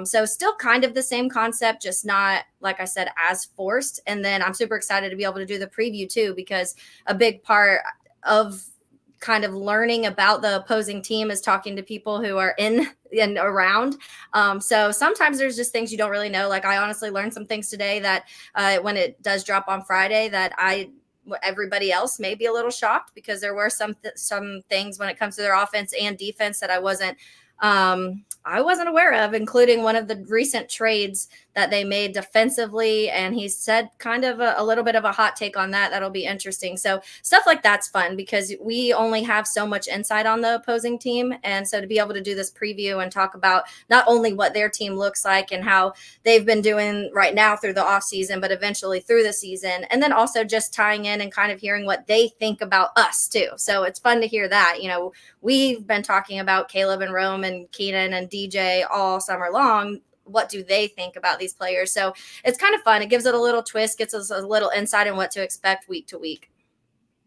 S4: So still kind of the same concept, just not, like I said, as forced. And then I'm super excited to be able to do the preview too, because a big part of kind of learning about the opposing team is talking to people who are in and around. So sometimes there's just things you don't really know. Like I honestly learned some things today that when it does drop on Friday that everybody else may be a little shocked, because there were some things when it comes to their offense and defense that I wasn't aware of, including one of the recent trades that they made defensively. And he said kind of a little bit of a hot take on that. That'll be interesting. So stuff like that's fun, because we only have so much insight on the opposing team. And so to be able to do this preview and talk about not only what their team looks like and how they've been doing right now through the off season, but eventually through the season. And then also just tying in and kind of hearing what they think about us too. So it's fun to hear that. We've been talking about Caleb and Rome and Keenan and DJ all summer long. What do they think about these players? So it's kind of fun. It gives it a little twist, gets us a little insight on what to expect week to week.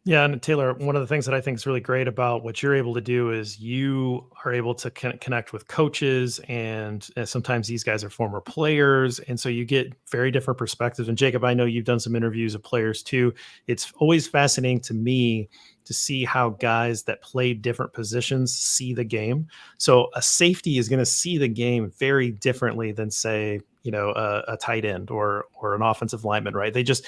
S1: Yeah. And Taylor, one of the things that I think is really great about what you're able to do is you are able to connect with coaches, and sometimes these guys are former players. And so you get very different perspectives. And Jacob, I know you've done some interviews of players too. It's always fascinating to me to see how guys that play different positions see the game. So a safety is going to see the game very differently than, say, a tight end or an offensive lineman, right? They just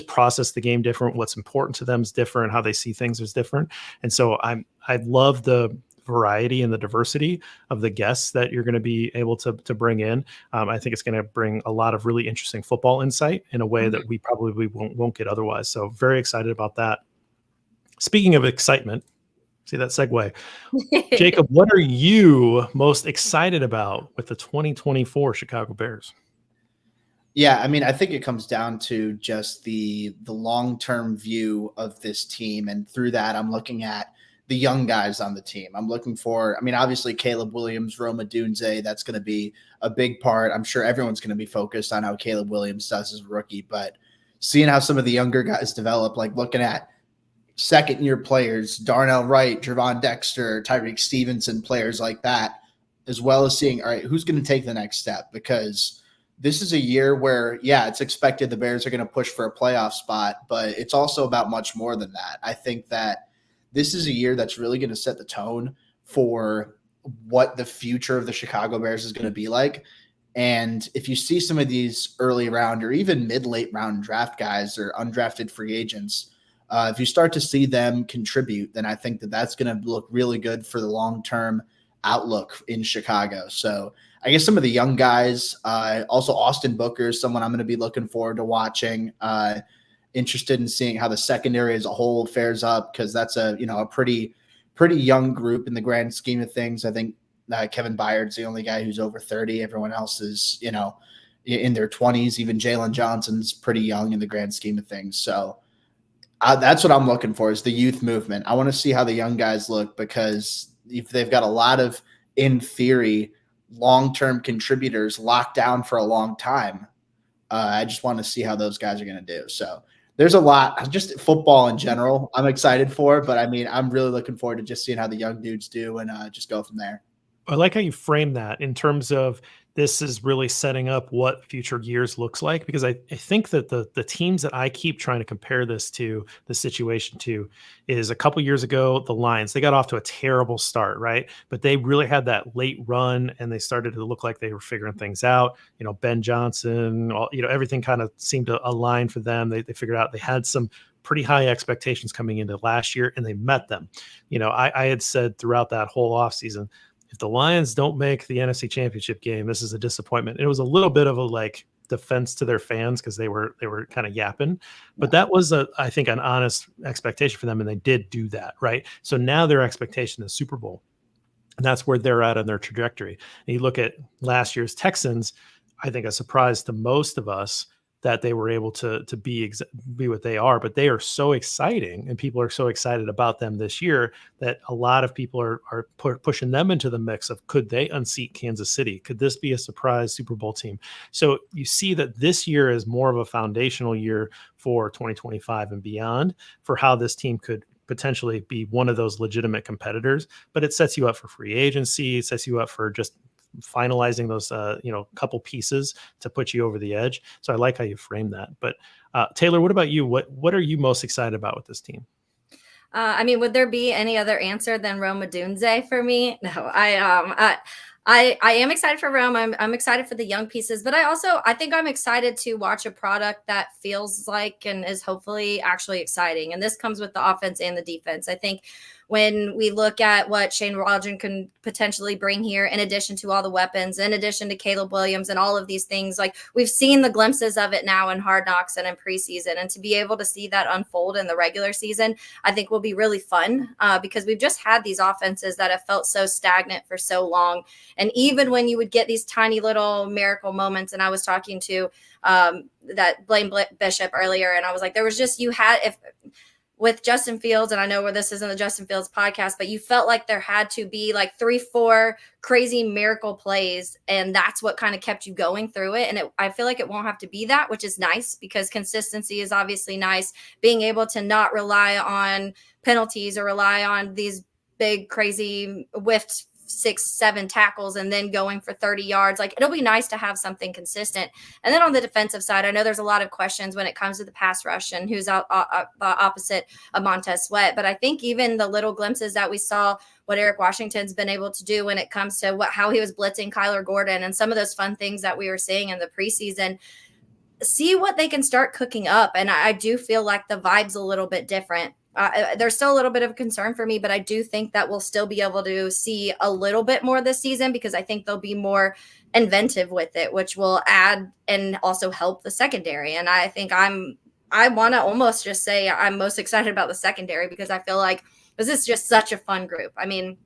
S1: process the game different. What's important to them is different. How they see things is different. And so I love the variety and the diversity of the guests that you're going to be able to bring in. I think it's going to bring a lot of really interesting football insight in a way that we probably won't get otherwise. So very excited about that. Speaking of excitement, see that segue. Jacob, what are you most excited about with the 2024 Chicago Bears?
S5: Yeah, I mean, I think it comes down to just the long-term view of this team. And through that, I'm looking at the young guys on the team. I'm looking for, I mean, obviously Caleb Williams, Roma Dunze, that's going to be a big part. I'm sure everyone's going to be focused on how Caleb Williams does as a rookie, but seeing how some of the younger guys develop, like looking at second-year players, Darnell Wright, Javon Dexter, Tyreek Stevenson, players like that, as well as seeing, all right, who's going to take the next step? Because this is a year where, yeah, it's expected the Bears are going to push for a playoff spot, but it's also about much more than that. I think that this is a year that's really going to set the tone for what the future of the Chicago Bears is going to be like. And if you see some of these early round or even mid-late round draft guys or undrafted free agents, if you start to see them contribute, then I think that that's going to look really good for the long-term outlook in Chicago. So I guess some of the young guys, also Austin Booker is someone I'm going to be looking forward to watching. Interested in seeing how the secondary as a whole fares up, because that's a pretty young group in the grand scheme of things. I think Kevin Byard's the only guy who's over 30. Everyone else is in their 20s. Even Jalen Johnson's pretty young in the grand scheme of things. So that's what I'm looking for, is the youth movement. I want to see how the young guys look, because if they've got a lot of, in theory, long-term contributors locked down for a long time, I just want to see how those guys are going to do. So there's a lot, just football in general, I'm excited for, but I mean, I'm really looking forward to just seeing how the young dudes do and just go from there.
S1: I like how you frame that in terms of this is really setting up what future years looks like, because I think that the teams that I keep trying to compare this to, the situation to, is a couple years ago, the Lions. They got off to a terrible start, right? But they really had that late run and they started to look like they were figuring things out. Ben Johnson, everything kind of seemed to align for them. They figured out they had some pretty high expectations coming into last year and they met them. I had said throughout that whole offseason, if the Lions don't make the NFC Championship game, this is a disappointment. It was a little bit of a defense to their fans, because they were kind of yapping, but that was I think an honest expectation for them, and they did do that, right? So now their expectation is Super Bowl, and that's where they're at on their trajectory. And you look at last year's Texans, I think a surprise to most of us that they were able to be what they are, but they are so exciting, and people are so excited about them this year that a lot of people are pushing them into the mix of, could they unseat Kansas City? Could this be a surprise Super Bowl team? So you see that this year is more of a foundational year for 2025 and beyond, for how this team could potentially be one of those legitimate competitors, but it sets you up for free agency. It sets you up for just finalizing those couple pieces to put you over the edge. So I like how you frame that. But Taylor, what about you? What are you most excited about with this team?
S4: I mean, would there be any other answer than Roma Dunze for me? No, I am excited for Rome. I'm excited for the young pieces, but I think I'm excited to watch a product that feels like and is hopefully actually exciting. And this comes with the offense and the defense. I think when we look at what Shane Waldron can potentially bring here, in addition to all the weapons, in addition to Caleb Williams and all of these things, like we've seen the glimpses of it now in Hard Knocks and in preseason, and to be able to see that unfold in the regular season, I think will be really fun because we've just had these offenses that have felt so stagnant for so long. And even when you would get these tiny little miracle moments, and I was talking to that Blaine Bishop earlier, and I was like, there was just, with Justin Fields, and I know where this isn't the Justin Fields podcast, but you felt like there had to be like 3-4 crazy miracle plays, and that's what kind of kept you going through it. And I feel like it won't have to be that, which is nice, because consistency is obviously nice. Being able to not rely on penalties or rely on these big, crazy whiffed 6-7 tackles and then going for 30 yards. Like, it'll be nice to have something consistent. And then on the defensive side, I know there's a lot of questions when it comes to the pass rush and who's out opposite of Montez Sweat. But I think even the little glimpses that we saw, what Eric Washington's been able to do when it comes to how he was blitzing Kyler Gordon and some of those fun things that we were seeing in the preseason, see what they can start cooking up. And I do feel like the vibe's a little bit different. There's still a little bit of a concern for me, but I do think that we'll still be able to see a little bit more this season, because I think they'll be more inventive with it, which will add and also help the secondary. And I think I want to almost just say I'm most excited about the secondary, because I feel like this is just such a fun group. I mean,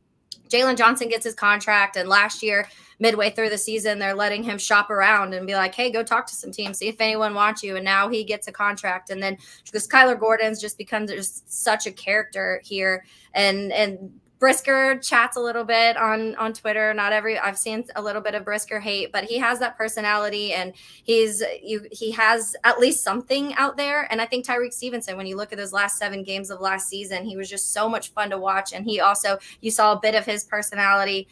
S4: Jalen Johnson gets his contract, and last year, midway through the season, they're letting him shop around and be like, hey, go talk to some teams, see if anyone wants you. And now he gets a contract. And then this Kyler Gordon's just becomes just such a character here. And Brisker chats a little bit on Twitter. I've seen a little bit of Brisker hate, but he has that personality, and he has at least something out there. And I think Tyreek Stevenson, when you look at those last 7 games of last season, he was just so much fun to watch. And he also, you saw a bit of his personality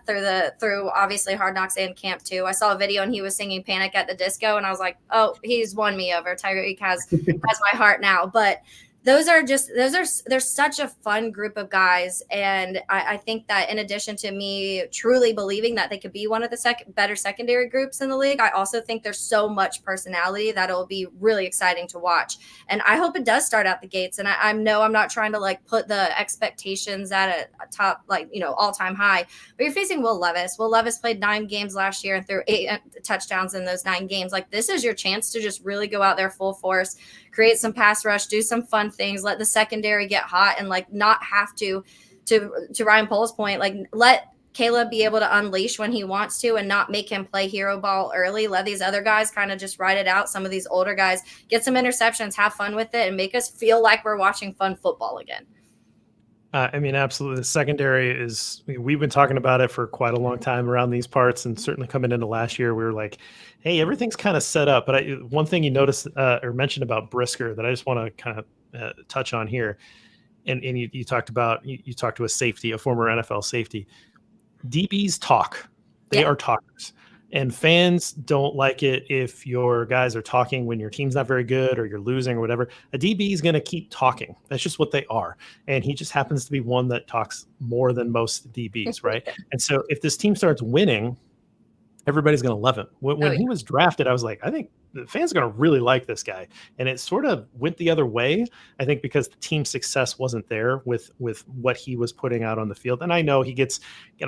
S4: through obviously Hard Knocks and camp too. I saw a video and he was singing Panic at the Disco, and I was like, oh, he's won me over. Tyreek has my heart now. But they're such a fun group of guys. And I think that in addition to me truly believing that they could be one of the better secondary groups in the league, I also think there's so much personality that it'll be really exciting to watch. And I hope it does start out the gates. And I know I'm not trying to like put the expectations at a top, like, all-time high, but you're facing Will Levis. Will Levis played 9 games last year and threw 8 touchdowns in those 9 games. Like, this is your chance to just really go out there full force, create some pass rush, do some fun things, let the secondary get hot, and like not have to Ryan Pohl's point, like let Caleb be able to unleash when he wants to and not make him play hero ball early. Let these other guys kind of just ride it out. Some of these older guys get some interceptions, have fun with it, and make us feel like we're watching fun football again.
S1: I mean, absolutely. The secondary we've been talking about it for quite a long time around these parts, and certainly coming into last year, we were like, hey, everything's kind of set up. But one thing you noticed or mentioned about Brisker that I just want to kind of touch on here, and you talked about, you talked to a former NFL safety. DBs talk. They are talkers. And fans don't like it if your guys are talking when your team's not very good or you're losing or whatever. A DB is going to keep talking. That's just what they are. And he just happens to be one that talks more than most DBs, right? And so if this team starts winning, everybody's going to love him. When he was drafted, I was like, I think the fans are going to really like this guy. And it sort of went the other way, I think, because the team success wasn't there with what he was putting out on the field. And I know he gets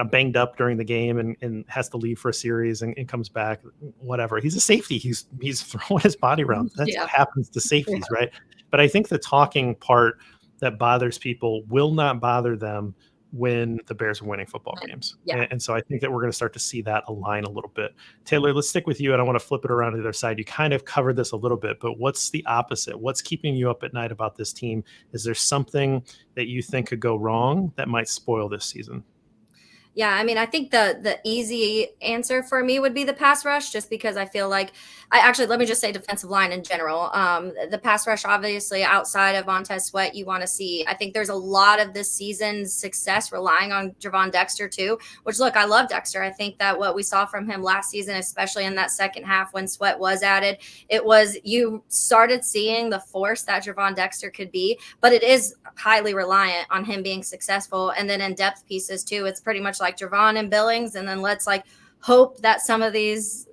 S1: banged up during the game and has to leave for a series and comes back, whatever. He's a safety. He's throwing his body around. That's what happens to safeties, right? But I think the talking part that bothers people will not bother them when the Bears are winning football games. And so I think that we're going to start to see that align a little bit. Taylor, let's stick with you, and I want to flip it around to the other side. You kind of covered this a little bit, but what's the opposite? What's keeping you up at night about this team? Is there something that you think could go wrong that might spoil this season?
S4: Yeah, I mean, I think the easy answer for me would be the pass rush, just because I feel like let me just say defensive line in general. The pass rush, obviously, outside of Montez Sweat, you want to see. I think there's a lot of this season's success relying on Javon Dexter too, which, look, I love Dexter. I think that what we saw from him last season, especially in that second half when Sweat was added, you started seeing the force that Javon Dexter could be, but it is highly reliant on him being successful. And then in depth pieces too, it's pretty much like Javon and Billings, and then let's hope that some of these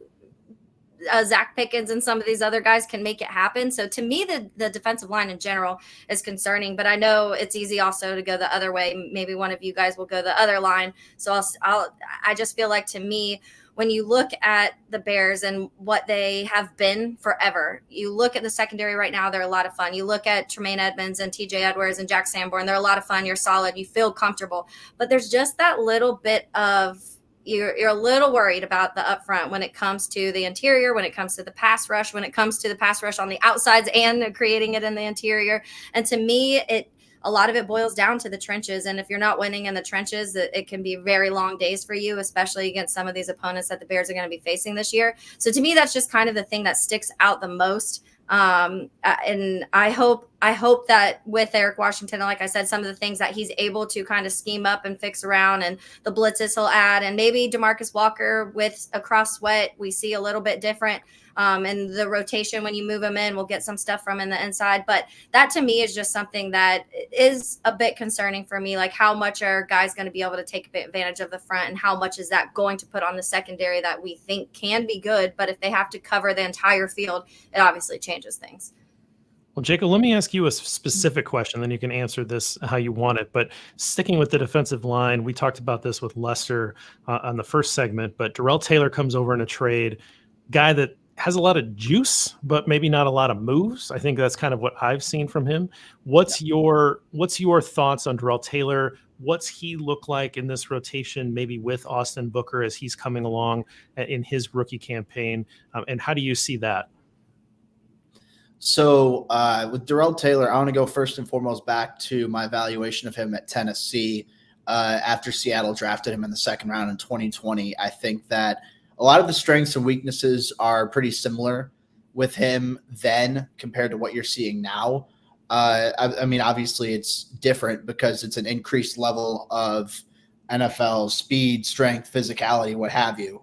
S4: Zach Pickens and some of these other guys can make it happen. So to me, the defensive line in general is concerning, but I know it's easy also to go the other way. Maybe one of you guys will go the other line. So I just feel like, to me, when you look at the Bears and what they have been forever, you look at the secondary right now, they're a lot of fun. You look at Tremaine Edmonds and TJ Edwards and Jack Sanborn, they're a lot of fun. You're solid. You feel comfortable. But there's just that little bit of you're a little worried about the upfront when it comes to the interior, when it comes to the pass rush, when it comes to the pass rush on the outsides and creating it in the interior. And to me, a lot of it boils down to the trenches. And if you're not winning in the trenches, it can be very long days for you, especially against some of these opponents that the Bears are going to be facing this year. So to me, that's just kind of the thing that sticks out the most. And I hope that with Eric Washington, like I said, some of the things that he's able to kind of scheme up and fix around, and the blitzes he'll add, and maybe DeMarcus Walker with across Sweat, we see a little bit different. And the rotation, when you move him in, we'll get some stuff from in the inside. But that to me is just something that is a bit concerning for me. Like, how much are guys going to be able to take advantage of the front, and how much is that going to put on the secondary that we think can be good? But if they have to cover the entire field, it obviously changes things.
S1: Well, Jacob, let me ask you a specific question, then you can answer this how you want it. But sticking with the defensive line, we talked about this with Lester on the first segment, but Darrell Taylor comes over in a trade, guy that has a lot of juice, but maybe not a lot of moves. I think that's kind of what I've seen from him. What's your thoughts on Darrell Taylor? what's he look like in this rotation, maybe with Austin Booker as he's coming along in his rookie campaign? And how do you see that?
S5: So with Darrell Taylor, I want to go first and foremost back to my evaluation of him at Tennessee after Seattle drafted him in the second round in 2020. I think that a lot of the strengths and weaknesses are pretty similar with him then compared to what you're seeing now. I mean, obviously it's different because it's an increased level of NFL speed, strength, physicality, what have you.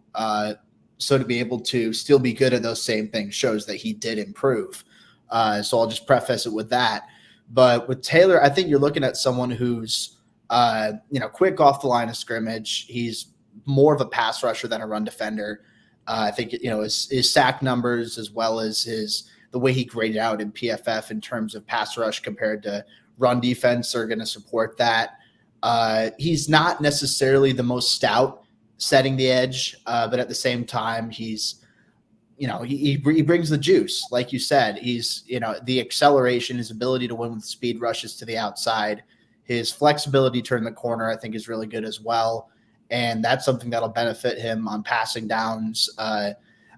S5: So to be able to still be good at those same things shows that he did improve. So I'll just preface it with that. But with Taylor, I think you're looking at someone who's, quick off the line of scrimmage. He's more of a pass rusher than a run defender. I think, his sack numbers as well as the way he graded out in PFF in terms of pass rush compared to run defense are going to support that. He's not necessarily the most stout setting the edge, but at the same time, he's, he brings the juice. Like you said, he's, the acceleration, his ability to win with speed rushes to the outside, his flexibility to turn the corner, I think is really good as well. And that's something that'll benefit him on passing downs.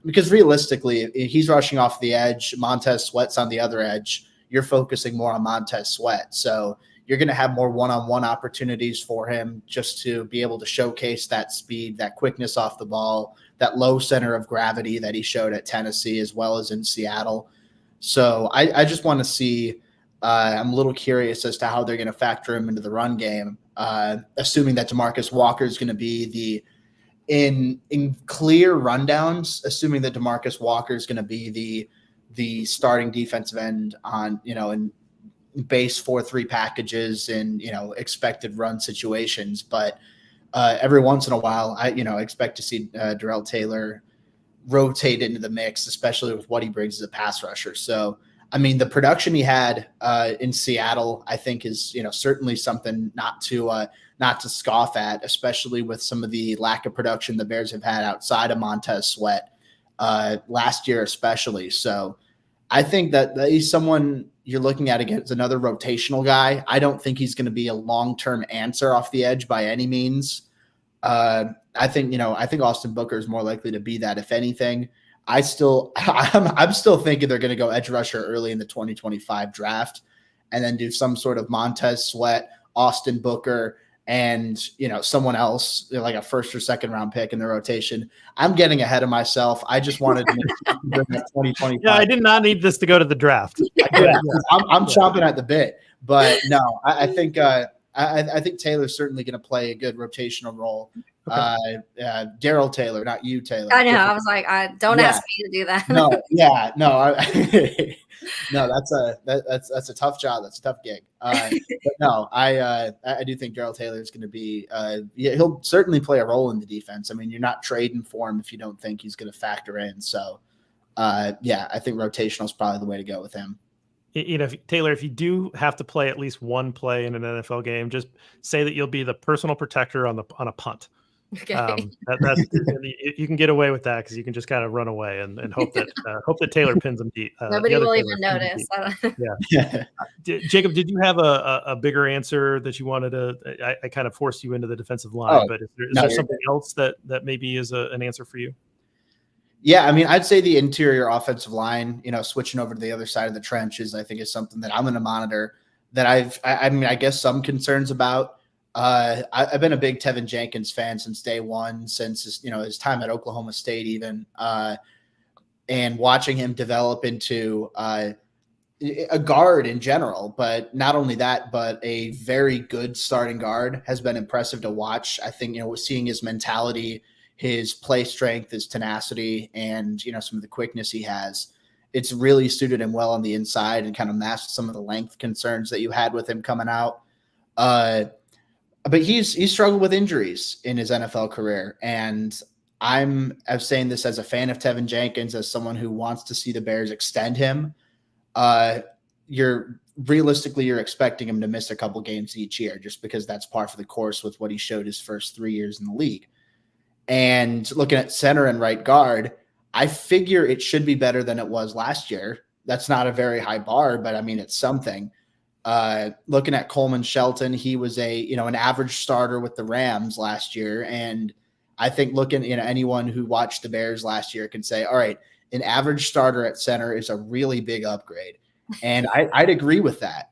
S5: Because realistically, if he's rushing off the edge, Montez Sweat's on the other edge, you're focusing more on Montez Sweat. So you're going to have more one-on-one opportunities for him just to be able to showcase that speed, that quickness off the ball, that low center of gravity that he showed at Tennessee as well as in Seattle. So I just want to see, I'm a little curious as to how they're going to factor him into the run game, assuming that DeMarcus Walker is going to be in clear rundowns, assuming that DeMarcus Walker is going to be the starting defensive end on, in base 4-3 packages and, expected run situations. But every once in a while, I expect to see Darrell Taylor rotate into the mix, especially with what he brings as a pass rusher. So, I mean, the production he had in Seattle, I think is, certainly something not to scoff at, especially with some of the lack of production the Bears have had outside of Montez Sweat last year, especially. So I think that he's someone you're looking at against another rotational guy. I don't think he's going to be a long-term answer off the edge by any means. I think Austin Booker is more likely to be that, if anything. I'm still thinking they're going to go edge rusher early in the 2025 draft and then do some sort of Montez Sweat, Austin Booker, and, someone else like a first or second round pick in the rotation. I'm getting ahead of myself. I just wanted to make 2025.
S1: Yeah, I did not need this to go to the draft.
S5: I'm chomping at the bit, but no, I think Taylor's certainly going to play a good rotational role. Okay. Darrell Taylor, not you, Taylor.
S4: I know. I was like, don't ask me to do that.
S5: No, that's a tough job. That's a tough gig. But no, I do think Darrell Taylor is going to be. He'll certainly play a role in the defense. I mean, you're not trading for him if you don't think he's going to factor in. So, I think rotational is probably the way to go with him.
S1: Taylor, if you do have to play at least one play in an NFL game, just say that you'll be the personal protector on a punt.
S4: Okay.
S1: That's you can get away with that because you can just kind of run away and hope that Taylor pins him deep.
S4: Nobody will even notice.
S1: Yeah. Jacob, did you have a bigger answer that you wanted to? I kind of forced you into the defensive line, but is there something else that maybe is an answer for you?
S5: Yeah, I mean, I'd say the interior offensive line, switching over to the other side of the trenches, I think is something that I'm going to monitor. That I guess some concerns about. I've been a big Tevin Jenkins fan since day one, since his time at Oklahoma State, even, and watching him develop into a guard in general. But not only that, but a very good starting guard has been impressive to watch. I think seeing his mentality, his play strength, his tenacity, and some of the quickness he has, it's really suited him well on the inside and kind of masked some of the length concerns that you had with him coming out. But he's struggled with injuries in his NFL career. And I'm saying this as a fan of Tevin Jenkins, as someone who wants to see the Bears extend him. You're expecting him to miss a couple games each year just because that's par for the course with what he showed his first 3 years in the league. And looking at center and right guard, I figure it should be better than it was last year. That's not a very high bar, but I mean, it's something. Looking at Coleman Shelton, he was an average starter with the Rams last year. And I think anyone who watched the Bears last year can say, all right, an average starter at center is a really big upgrade. And I'd agree with that.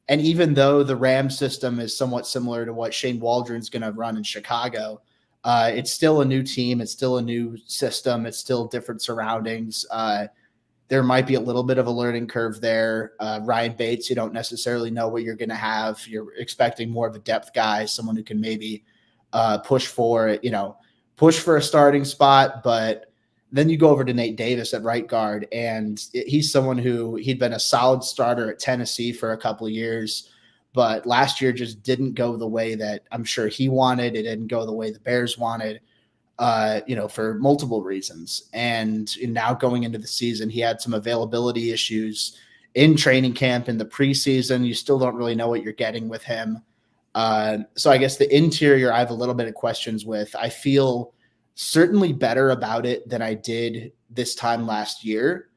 S5: And even though the Rams system is somewhat similar to what Shane Waldron's going to run in Chicago, it's still a new team. It's still a new system. It's still different surroundings. There might be a little bit of a learning curve there. Ryan Bates, you don't necessarily know what you're going to have. You're expecting more of a depth guy, someone who can maybe push for a starting spot. But then you go over to Nate Davis at right guard, and he's someone he'd been a solid starter at Tennessee for a couple of years, but last year just didn't go the way that I'm sure he wanted. It didn't go the way the Bears wanted. For multiple reasons. And now going into the season, he had some availability issues in training camp in the preseason. You still don't really know what you're getting with him. So I guess the interior, I have a little bit of questions with. I feel certainly better about it than I did this time last year.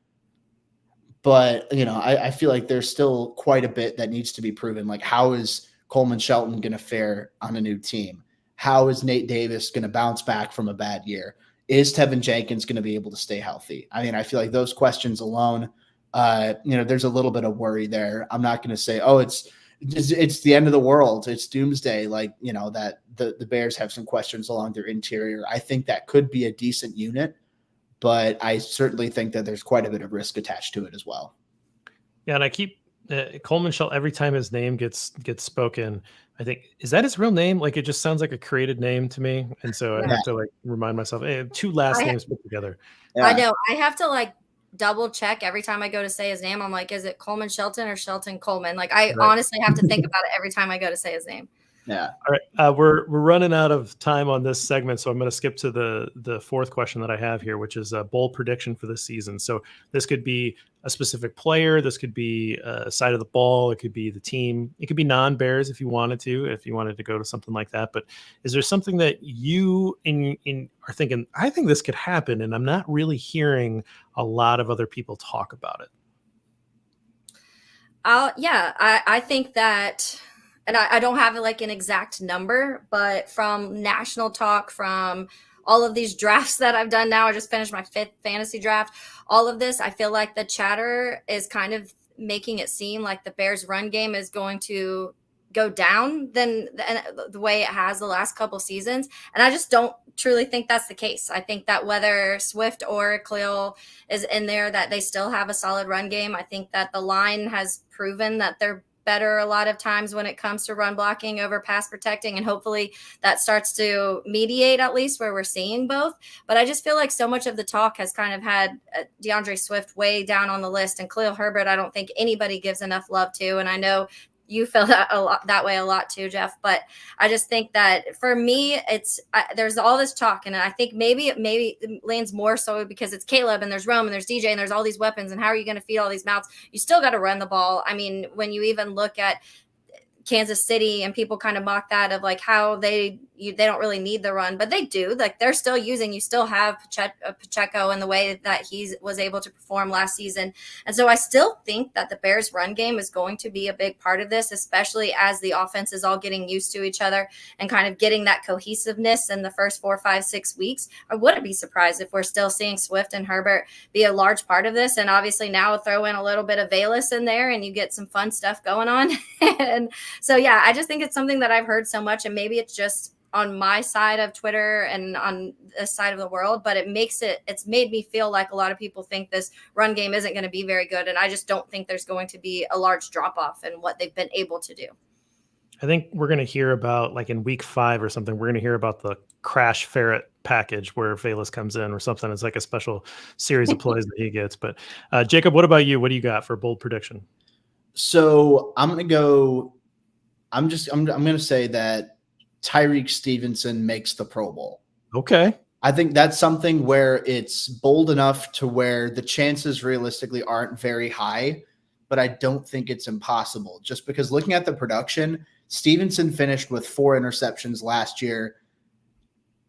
S5: But, I feel like there's still quite a bit that needs to be proven. Like, how is Coleman Shelton going to fare on a new team? How is Nate Davis going to bounce back from a bad year? Is Tevin Jenkins going to be able to stay healthy? I mean, I feel like those questions alone, there's a little bit of worry there. I'm not going to say, oh, it's the end of the world, it's doomsday. That the Bears have some questions along their interior. I think that could be a decent unit, but I certainly think that there's quite a bit of risk attached to it as well.
S1: Yeah, and I keep Coleman Shelton, every time his name gets spoken, I think, is that his real name? Like, it just sounds like a created name to me. And so I have to remind myself, hey, two last names put together.
S4: Yeah. I know. I have to double check every time I go to say his name. I'm like, is it Coleman Shelton or Shelton Coleman? Like, I honestly have to think about it every time I go to say his name.
S5: Yeah.
S1: All right. We're running out of time on this segment, so I'm going to skip to the fourth question that I have here, which is a bold prediction for this season. So this could be a specific player. This could be a side of the ball. It could be the team. It could be non-Bears if you wanted to go to something like that. But is there something that you are thinking, I think this could happen, and I'm not really hearing a lot of other people talk about it?
S4: I think that. And I don't have an exact number, but from national talk, from all of these drafts that I've done now, I just finished my 5th fantasy draft. All of this, I feel like the chatter is kind of making it seem like the Bears run game is going to go down than the way it has the last couple seasons. And I just don't truly think that's the case. I think that whether Swift or Khalil is in there, that they still have a solid run game. I think that the line has proven that they're better a lot of times when it comes to run blocking over pass protecting, and hopefully that starts to mediate at least where we're seeing both. But I just feel like so much of the talk has kind of had DeAndre Swift way down on the list, and Khalil Herbert I don't think anybody gives enough love to, and I know you feel that way a lot too, Jeff. But I just think that for me, there's all this talk, and I think maybe it lands more so because it's Caleb and there's Rome and there's DJ and there's all these weapons, and how are you going to feed all these mouths? You still got to run the ball. I mean, when you even look at Kansas City, and people kind of mock that of how they don't really need the run, but they do. They're still using. You still have Pacheco in the way that he was able to perform last season, and so I still think that the Bears' run game is going to be a big part of this, especially as the offense is all getting used to each other and kind of getting that cohesiveness in the first 4, 5, 6 weeks. I wouldn't be surprised if we're still seeing Swift and Herbert be a large part of this, and obviously now throw in a little bit of Valus in there, and you get some fun stuff going on. And so, yeah, I just think it's something that I've heard so much, and maybe it's just on my side of Twitter and on this side of the world, but it's made me feel like a lot of people think this run game isn't going to be very good. And I just don't think there's going to be a large drop off in what they've been able to do.
S1: I think we're going to hear about, in week 5 or something, we're going to hear about the crash ferret package where Valus comes in or something. It's like a special series of plays that he gets. But Jacob, what about you? What do you got for bold prediction?
S5: So I'm going to say that Tyreek Stevenson makes the Pro Bowl.
S1: Okay.
S5: I think that's something where it's bold enough to where the chances realistically aren't very high, but I don't think it's impossible. Just because looking at the production, Stevenson finished with 4 interceptions last year.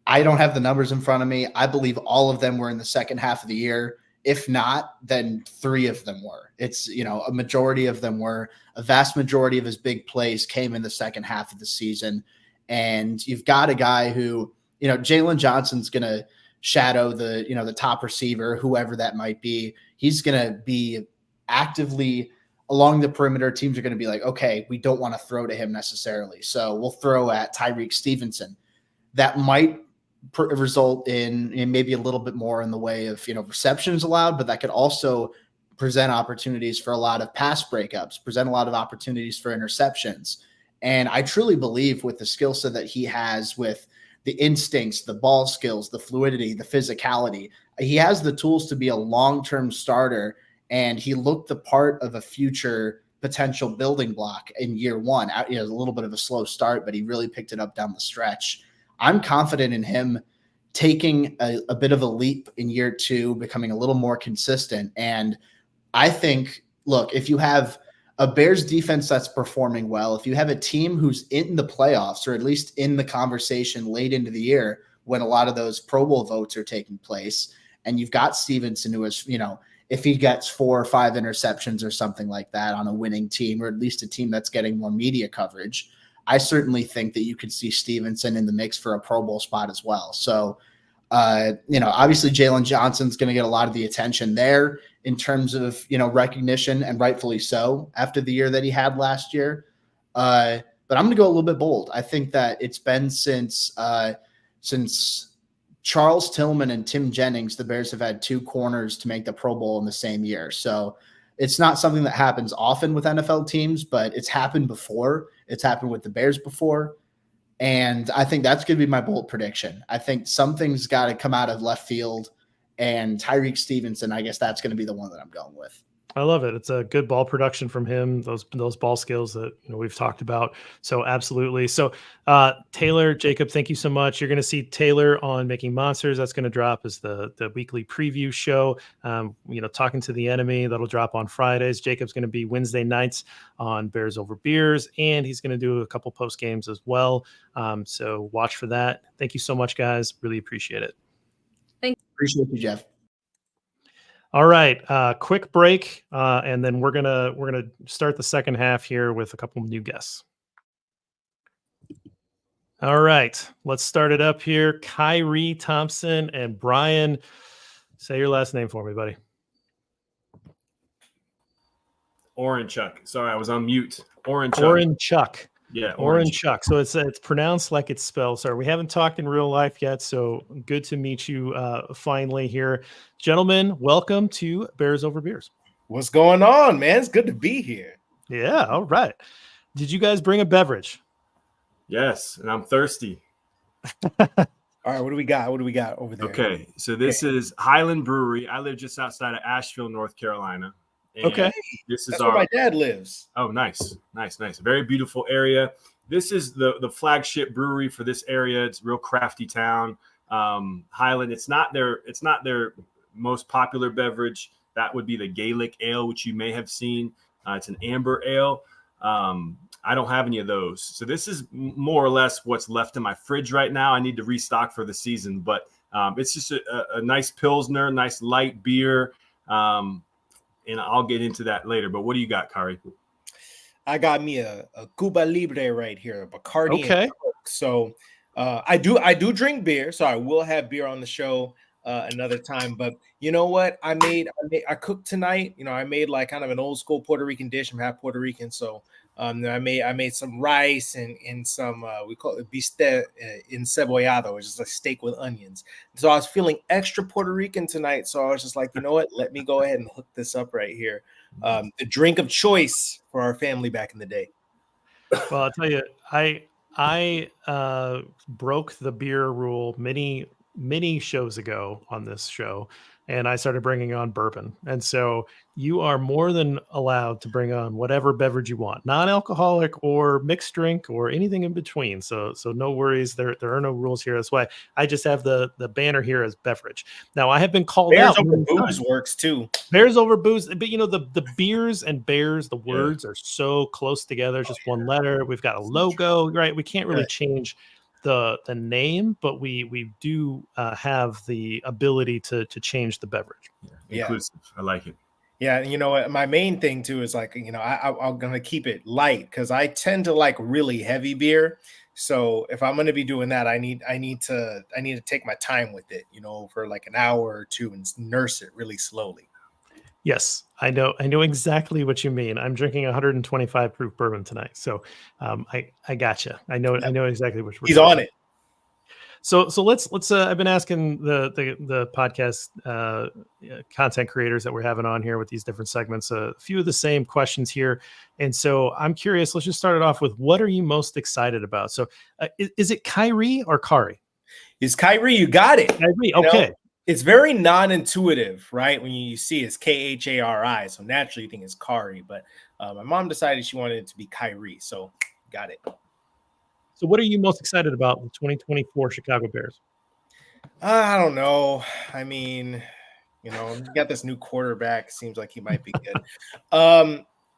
S5: I don't have the numbers in front of me. I believe all of them were in the second half of the year. If not, then 3 of them were. It's, a majority of them were. A vast majority of his big plays came in the second half of the season. And you've got a guy who, Jalen Johnson's going to shadow the top receiver, whoever that might be. He's going to be actively along the perimeter. Teams are going to be like, okay, we don't want to throw to him necessarily, so we'll throw at Tyreek Stevenson. That might result in maybe a little bit more in the way of receptions allowed, but that could also present opportunities for a lot of pass breakups, present a lot of opportunities for interceptions. And I truly believe with the skill set that he has, with the instincts, the ball skills, the fluidity, the physicality, he has the tools to be a long-term starter. And he looked the part of a future potential building block in year 1. A little bit of a slow start, but he really picked it up down the stretch. I'm confident in him taking a bit of a leap in year 2, becoming a little more consistent. And I think, look, if you have a Bears defense that's performing well, if you have a team who's in the playoffs or at least in the conversation late into the year when a lot of those Pro Bowl votes are taking place, and you've got Stevenson who is, if he gets 4 or 5 interceptions or something like that on a winning team, or at least a team that's getting more media coverage, I certainly think that you could see Stevenson in the mix for a Pro Bowl spot as well. So, obviously Jalen Johnson's going to get a lot of the attention there in terms of, recognition, and rightfully so after the year that he had last year. But I'm going to go a little bit bold. I think that it's been since Charles Tillman and Tim Jennings, the Bears have had 2 corners to make the Pro Bowl in the same year. So it's not something that happens often with NFL teams, but it's happened before. It's happened with the Bears before. And I think that's going to be my bold prediction. I think something's got to come out of left field, and Tyreek Stevenson, I guess that's going to be the one that I'm going with.
S1: I love it. It's a good ball production from him. Those ball skills that we've talked about. So absolutely. So Taylor, Jacob, thank you so much. You're going to see Taylor on Making Monsters. That's going to drop as the weekly preview show. Talking to the Enemy, that'll drop on Fridays. Jacob's going to be Wednesday nights on Bears Over Beers, and he's going to do a couple post games as well. So watch for that. Thank you so much, guys. Really appreciate it.
S5: Appreciate you, Jeff.
S1: All right, quick break, and then we're gonna start the second half here with a couple of new guests. All right, let's start it up here. Khari Thompson and Bryan, say your last name for me, buddy.
S6: Orenchuk. Sorry, I was on mute. Orenchuk.
S1: Orenchuk.
S6: Yeah,
S1: Orenchuk. So it's pronounced like it's spelled. Sorry, we haven't talked in real life yet, so good to meet you finally here. Gentlemen, welcome to Bears Over Beers.
S7: What's going on, man? It's good to be here.
S1: Yeah, all right. Did you guys bring a beverage?
S6: Yes, and I'm thirsty.
S7: All right, what do we got? What do we got over there?
S6: Okay, so this is Highland Brewery. I live just outside of Asheville, North Carolina.
S1: Okay.
S6: This is
S7: That's where my dad lives.
S6: Oh, nice. Very beautiful area. This is the flagship brewery for this area. It's a real crafty town. Highland. It's not their most popular beverage. That would be the Gaelic ale, which you may have seen. It's an amber ale. I don't have any of those. So this is more or less what's left in my fridge right now. I need to restock for the season, but it's just a nice Pilsner, nice light beer. And I'll get into that later. But what do you got, Khari?
S7: I got me a Cuba Libre right here, a Bacardi.
S1: Okay.
S7: So I do drink beer, so I will have beer on the show another time. But you know what? I cooked tonight. I made like kind of an old school Puerto Rican dish. I'm half Puerto Rican, so I made some rice and some we call it bistec encebollado, which is a steak with onions. So I was feeling extra Puerto Rican tonight, so I was just like, you know what? Let me go ahead and hook this up right here. The drink of choice for our family back in the day.
S1: Well, I'll tell you, I broke the beer rule many shows ago on this show, and I started bringing on bourbon. And so you are more than allowed to bring on whatever beverage you want, non-alcoholic or mixed drink or anything in between. So no worries. There are no rules here. That's why I just have the banner here as beverage. Now I have been called
S7: Bears
S1: out.
S7: over booze works too.
S1: Bears over booze, but the beers and bears, the words are so close together. It's just one letter. We've got a logo, right? We can't really change the name, but we do have the ability to change the beverage.
S7: Yeah.
S6: Inclusive. I like it.
S7: Yeah, and you know what? My main thing too is like, I'm gonna keep it light because I tend to like really heavy beer. So if I'm gonna be doing that, I need to take my time with it, for like an hour or two and nurse it really slowly.
S1: Yes, I know exactly what you mean. I'm drinking 125 proof bourbon tonight, so I gotcha. I know exactly what you're.
S7: He's on it.
S1: So let's I've been asking the podcast content creators that we're having on here with these different segments a few of the same questions here, and so I'm curious. Let's just start it off with, what are you most excited about? So is it Khari or Khari?
S7: It's Khari. You got it.
S1: Khari. Okay.
S7: It's very non-intuitive, right? When you see it's Khari, so naturally you think it's Khari, but my mom decided she wanted it to be Khari, so got it.
S1: So what are you most excited about the 2024 Chicago Bears?
S7: I don't know. I mean, you got this new quarterback. Seems like he might be good.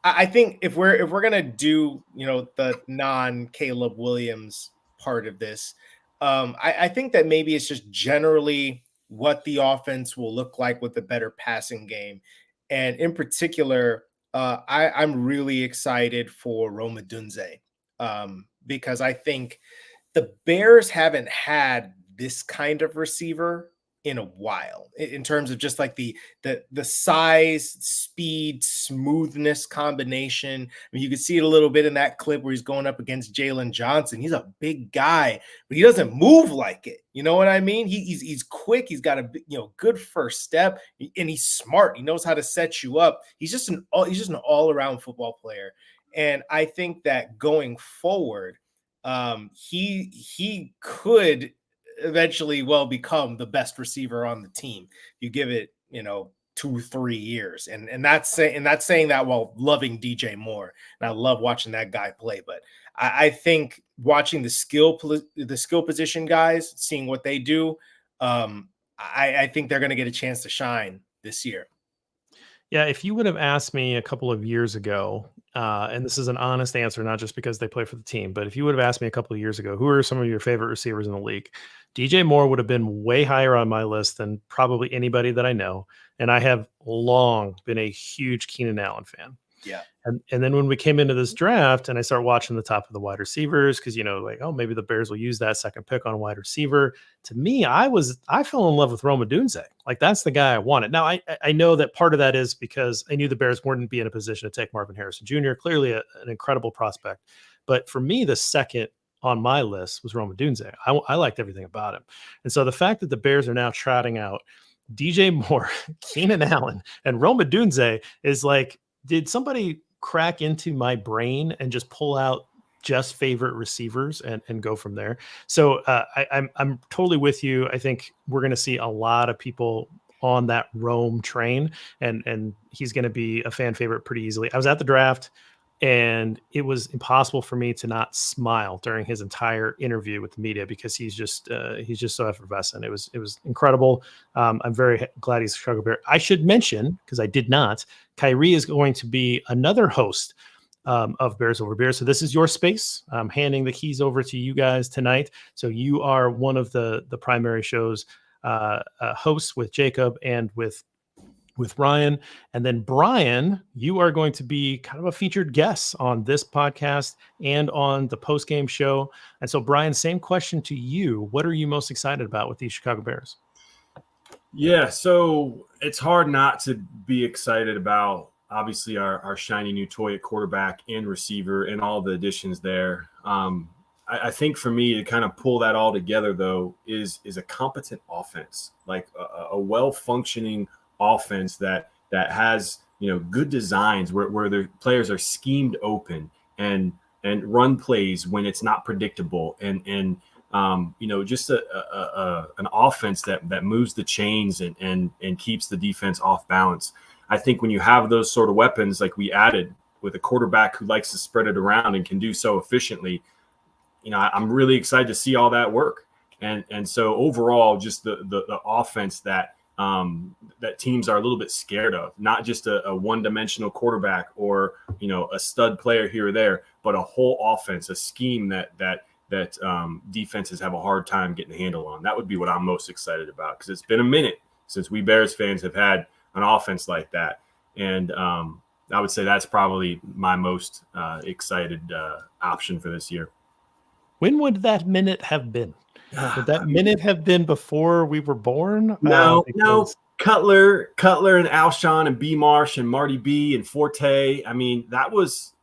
S7: I think if we're gonna do the non-Caleb Williams part of this, I think that maybe it's just generally what the offense will look like with a better passing game, and in particular, I'm really excited for Rome Odunze. Because I think the Bears haven't had this kind of receiver in a while in terms of just like the size, speed, smoothness combination. I mean, you could see it a little bit in that clip where he's going up against Jalen Johnson. He's a big guy, but he doesn't move like it. You know what I mean? He's quick. He's got a good first step, and he's smart. He knows how to set you up. He's just an all around football player. And I think that going forward, he could eventually become the best receiver on the team. You give it, 2-3 years, and that's saying that while loving DJ Moore, and I love watching that guy play. But I think watching the skill position guys, seeing what they do, I think they're going to get a chance to shine this year.
S1: Yeah, if you would have asked me a couple of years ago, and this is an honest answer, not just because they play for the team, but if you would have asked me a couple of years ago, who are some of your favorite receivers in the league, DJ Moore would have been way higher on my list than probably anybody that I know. And I have long been a huge Keenan Allen fan.
S7: Yeah.
S1: And then when we came into this draft and I start watching the top of the wide receivers, because, maybe the Bears will use that second pick on wide receiver. To me, I fell in love with Rome Odunze. Like, that's the guy I wanted. Now, I know that part of that is because I knew the Bears wouldn't be in a position to take Marvin Harrison Jr., clearly an incredible prospect. But for me, the second on my list was Rome Odunze. I liked everything about him. And so the fact that the Bears are now trotting out DJ Moore, Keenan Allen, and Rome Odunze is like, did somebody crack into my brain and just pull out just favorite receivers and go from there? So I'm totally with you. I think we're going to see a lot of people on that Rome train, and he's going to be a fan favorite pretty easily. I was at the draft, and it was impossible for me to not smile during his entire interview with the media because he's just so effervescent. It was incredible. I'm very glad he's a Chicago Bear. I should mention, because I did not, Khari is going to be another host of Bears Over Beers. So this is your space. I'm handing the keys over to you guys tonight. So you are one of the primary show's hosts with Jacob and with Ryan. And then Bryan, you are going to be kind of a featured guest on this podcast and on the post-game show. And so Bryan, same question to you. What are you most excited about with these Chicago Bears?
S6: Yeah, so it's hard not to be excited about, obviously, our shiny new toy at quarterback and receiver and all the additions there. I think for me to kind of pull that all together, though, is a competent offense, like a well-functioning offense that has good designs where the players are schemed open and run plays when it's not predictable and just an offense that moves the chains and keeps the defense off balance. I think when you have those sort of weapons like we added with a quarterback who likes to spread it around and can do so efficiently, I'm really excited to see all that work. And so overall, just the offense that teams are a little bit scared of, not just a one-dimensional quarterback or a stud player here or there, but a whole offense, a scheme that that defenses have a hard time getting a handle on. That would be what I'm most excited about, because it's been a minute since we Bears fans have had an offense like that. And I would say that's probably my most excited option for this year.
S1: When would that minute have been? Would that minute have been before we were born?
S6: No. Cutler and Alshon and B Marsh and Marty B and Forte. I mean, that was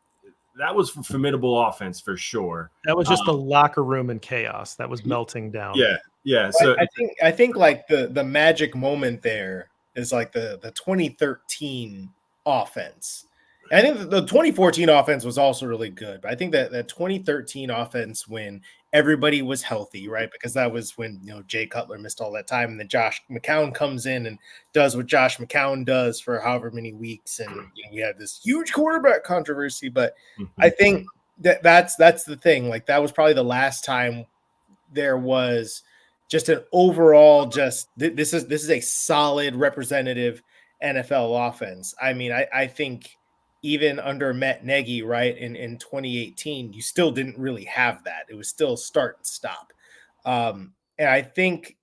S6: formidable offense for sure.
S1: That was just the locker room and chaos that was melting down.
S6: Yeah. So
S7: I think like the magic moment there is like the 2013 offense. I think the 2014 offense was also really good, but I think that 2013 offense, when everybody was healthy, right? Because that was when, Jay Cutler missed all that time, and then Josh McCown comes in and does what Josh McCown does for however many weeks, and we had this huge quarterback controversy. But I think that's the thing. Like, that was probably the last time there was just an overall this is a solid representative NFL offense. I mean, I think even under Matt Nagy, right, in 2018, you still didn't really have that. It was still start and stop. And I think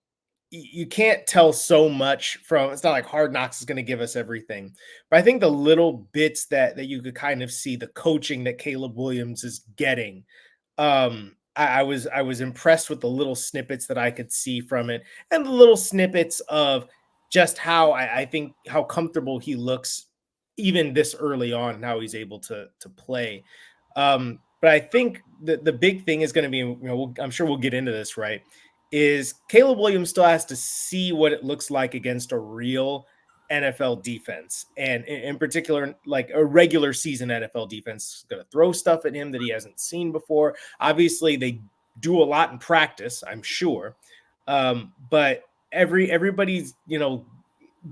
S7: you can't tell so much from, it's not like Hard Knocks is going to give us everything, but I think the little bits that you could kind of see, the coaching that Caleb Williams is getting, I was impressed with the little snippets that I could see from it, and the little snippets of just how I think how comfortable he looks even this early on, and how he's able to play. But I think the big thing is going to be, I'm sure we'll get into this, right, is Caleb Williams still has to see what it looks like against a real NFL defense. And in particular, like a regular season NFL defense is going to throw stuff at him that he hasn't seen before. Obviously, they do a lot in practice, I'm sure. But everybody's,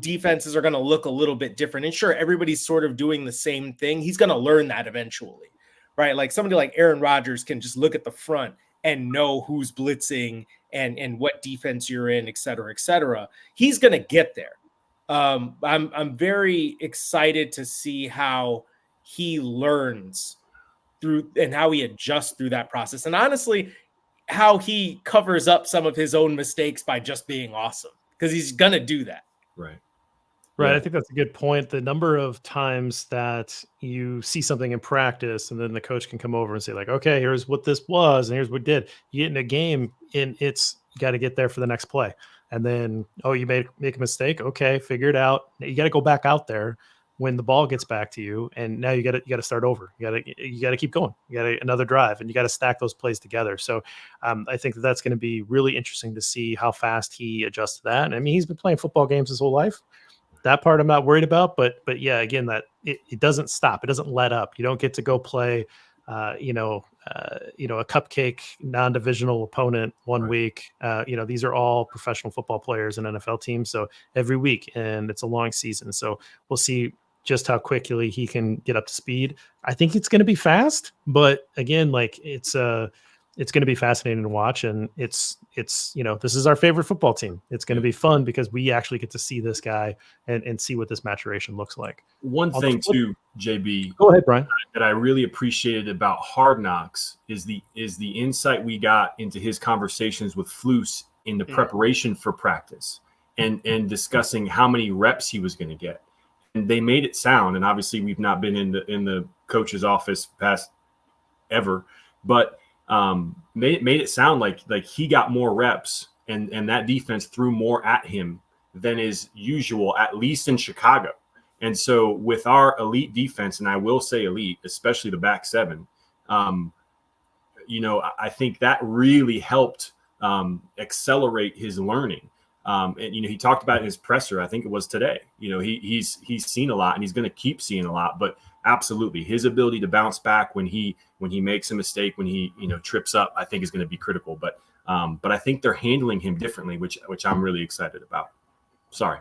S7: defenses are going to look a little bit different. And sure, everybody's sort of doing the same thing. He's going to learn that eventually, right? Like somebody like Aaron Rodgers can just look at the front and know who's blitzing and what defense you're in, et cetera, et cetera. He's going to get there. I'm very excited to see how he learns through and how he adjusts through that process. And honestly, how he covers up some of his own mistakes by just being awesome, because he's going to do that.
S6: Right.
S1: I think that's a good point. The number of times that you see something in practice and then the coach can come over and say, like, okay, here's what this was and here's what did. You get in a game and you got to get there for the next play. And then, you make a mistake. Okay, figure it out. You got to go back out there when the ball gets back to you, and now you got to start over. You got to keep going. You got another drive, and you got to stack those plays together. So I think that's going to be really interesting to see how fast he adjusts to that. And I mean, he's been playing football games his whole life. That part I'm not worried about, but yeah, again, that it doesn't stop. It doesn't let up. You don't get to go play, a cupcake non-divisional opponent one week. These are all professional football players and NFL teams. So every week, and it's a long season. So we'll see just how quickly he can get up to speed. I think it's going to be fast, but again, like it's going to be fascinating to watch. And it's this is our favorite football team. It's going to be fun because we actually get to see this guy and see what this maturation looks like.
S6: One thing too, JB,
S1: go ahead, Brian,
S6: that I really appreciated about Hard Knocks is the insight we got into his conversations with Flus in the preparation for practice and discussing how many reps he was going to get. And they made it sound, and obviously we've not been in the coach's office past ever, but made it sound like he got more reps and that defense threw more at him than is usual, at least in Chicago. And so with our elite defense, and I will say elite, especially the back seven, I think that really helped accelerate his learning. And he talked about in his presser, I think it was today, he's seen a lot and he's going to keep seeing a lot, but absolutely his ability to bounce back when he makes a mistake, when he, trips up, I think is going to be critical. But I think they're handling him differently, which I'm really excited about. Sorry.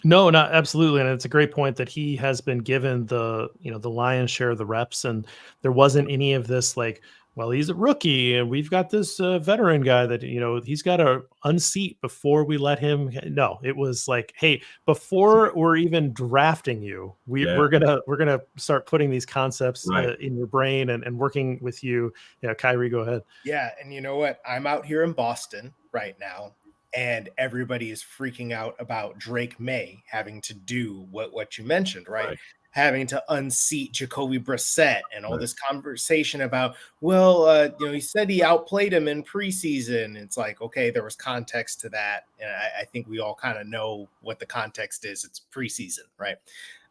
S1: No, not absolutely. And it's a great point that he has been given the lion's share of the reps, and there wasn't any of this like, well, he's a rookie and we've got this veteran guy that, he's got to unseat before we let him. No, it was like, hey, before we're even drafting you, we're gonna start putting these concepts in your brain and working with you. Yeah, Khari, go ahead.
S7: Yeah, and you know what? I'm out here in Boston right now, and everybody is freaking out about Drake May having to do what you mentioned, right? Having to unseat Jacoby Brissett and all this conversation about, he said he outplayed him in preseason. It's like, okay, there was context to that. And I think we all kind of know what the context is. It's preseason, right?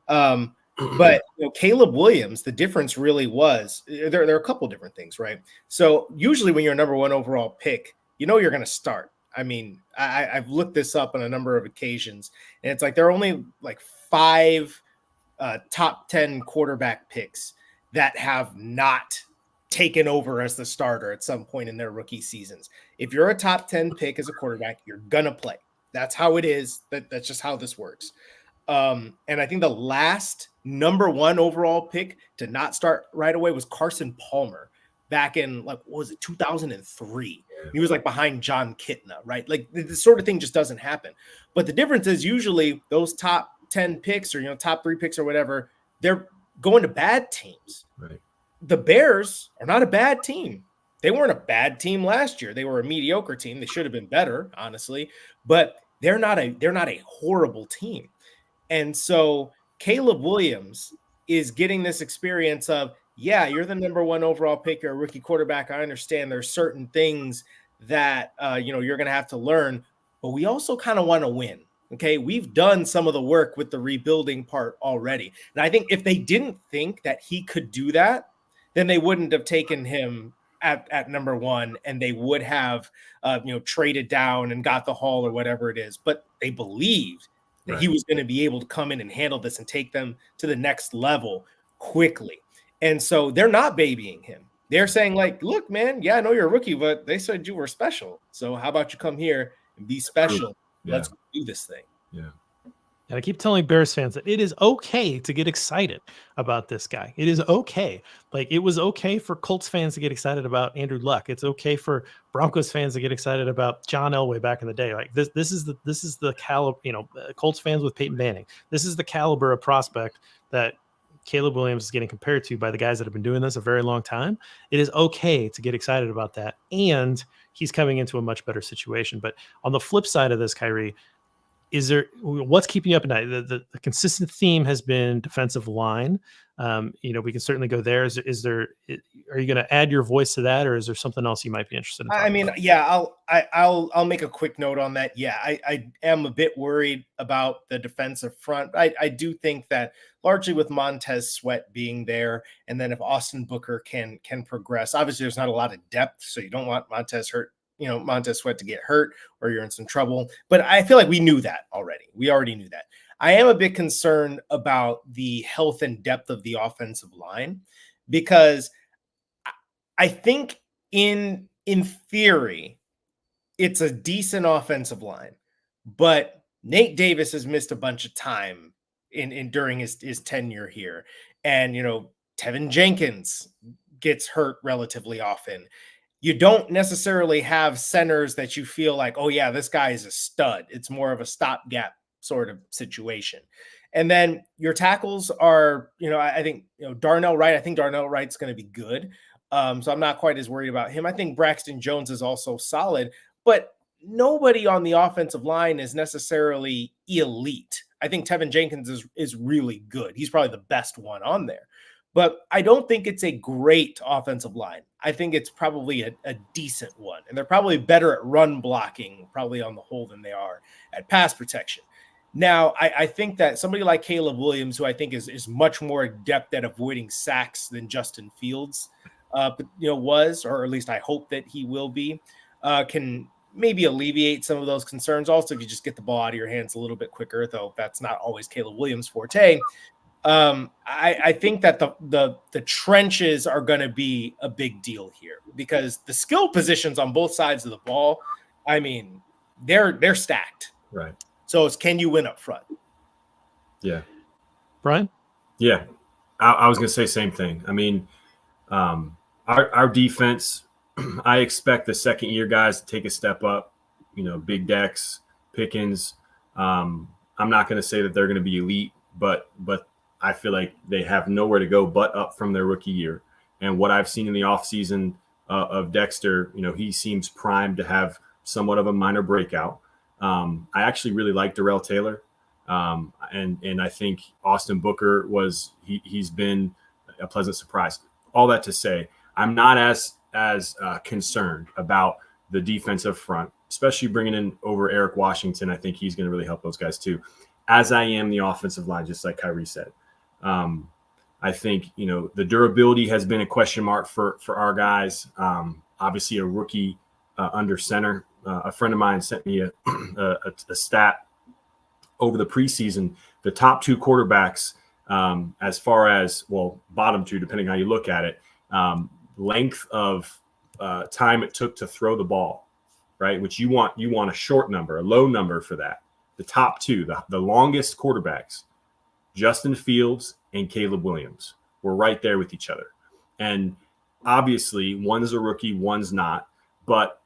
S7: But Caleb Williams, the difference really was there are a couple different things, right? So usually when you're a number 1 overall pick, you're going to start. I mean, I've looked this up on a number of occasions, and it's like there are only like 5 top 10 quarterback picks that have not taken over as the starter at some point in their rookie seasons. If you're a top 10 pick as a quarterback, you're going to play. That's how it is. That's just how this works. And I think the last number 1 overall pick to not start right away was Carson Palmer back in 2003. He was like behind John Kitna, right? Like this sort of thing just doesn't happen. But the difference is usually those top 10 picks or top 3 picks or whatever, they're going to bad teams. Right. The Bears are not a bad team. They weren't a bad team last year. They were a mediocre team. They should have been better, honestly, but they're not a horrible team. And so Caleb Williams is getting this experience of, you're the number 1 overall pick, you're a rookie quarterback. I understand there's certain things that you're going to have to learn, but we also kind of want to win. Okay, we've done some of the work with the rebuilding part already. And I think if they didn't think that he could do that, then they wouldn't have taken him at number 1, and they would have traded down and got the haul or whatever it is. But they believed that he was going to be able to come in and handle this and take them to the next level quickly. And so they're not babying him. They're saying like, look, man, I know you're a rookie, but they said you were special. So how about you come here and be special? Let's do this thing.
S1: Yeah. And I keep telling Bears fans that it is okay to get excited about this guy. It is okay. Like it was okay for Colts fans to get excited about Andrew Luck. It's okay for Broncos fans to get excited about John Elway back in the day. Like this is the caliber, Colts fans with Peyton Manning. This is the caliber of prospect that Caleb Williams is getting compared to by the guys that have been doing this a very long time. It is okay to get excited about that. And he's coming into a much better situation. But on the flip side of this, Khari, what's keeping you up at night? The consistent theme has been defensive line. We can certainly go there. Are you going to add your voice to that, or is there something else you might be interested in?
S7: I mean, I'll make a quick note on that. Yeah, I am a bit worried about the defensive front. I do think that largely with Montez Sweat being there, and then if Austin Booker can progress, obviously there's not a lot of depth, so you don't want Montez Sweat to get hurt or you're in some trouble. But I feel like we knew that already. We already knew that. I am a bit concerned about the health and depth of the offensive line, because I think in theory, it's a decent offensive line, but Nate Davis has missed a bunch of time during his tenure here. And, Tevin Jenkins gets hurt relatively often. You don't necessarily have centers that you feel like, oh yeah, this guy is a stud. It's more of a stopgap sort of situation. And then your tackles are, I think, Darnell Wright. I think Darnell Wright's going to be good. So I'm not quite as worried about him. I think Braxton Jones is also solid, but nobody on the offensive line is necessarily elite. I think Tevin Jenkins is really good. He's probably the best one on there. But I don't think it's a great offensive line. I think it's probably a decent one. And they're probably better at run blocking, probably on the whole, than they are at pass protection. Now, I think that somebody like Caleb Williams, who I think is much more adept at avoiding sacks than Justin Fields was, or at least I hope that he will be, can maybe alleviate some of those concerns. Also, if you just get the ball out of your hands a little bit quicker, though that's not always Caleb Williams' forte. I think that the trenches are going to be a big deal here, because the skill positions on both sides of the ball, I mean, they're stacked.
S6: Right.
S7: So can you win up front?
S1: Yeah. Bryan?
S6: Yeah. I was going to say same thing. I mean, Our defense, I expect the second year guys to take a step up. Big Dex, Pickens. I'm not going to say that they're going to be elite, but I feel like they have nowhere to go but up from their rookie year. And what I've seen in the offseason of Dexter, he seems primed to have somewhat of a minor breakout. I actually really like Darrell Taylor. And I think Austin Booker he's been a pleasant surprise. All that to say, I'm not as concerned about the defensive front, especially bringing in over Eric Washington. I think he's going to really help those guys too, as I am the offensive line, just like Khari said. I think, the durability has been a question mark for our guys. Obviously a rookie under center. A friend of mine sent me a stat over the preseason. The top two quarterbacks, as far as, bottom two, depending how you look at it, length of time it took to throw the ball, right? Which you want a short number, a low number for that. The top two, the longest quarterbacks, Justin Fields and Caleb Williams, were right there with each other. And obviously one's a rookie, one's not, but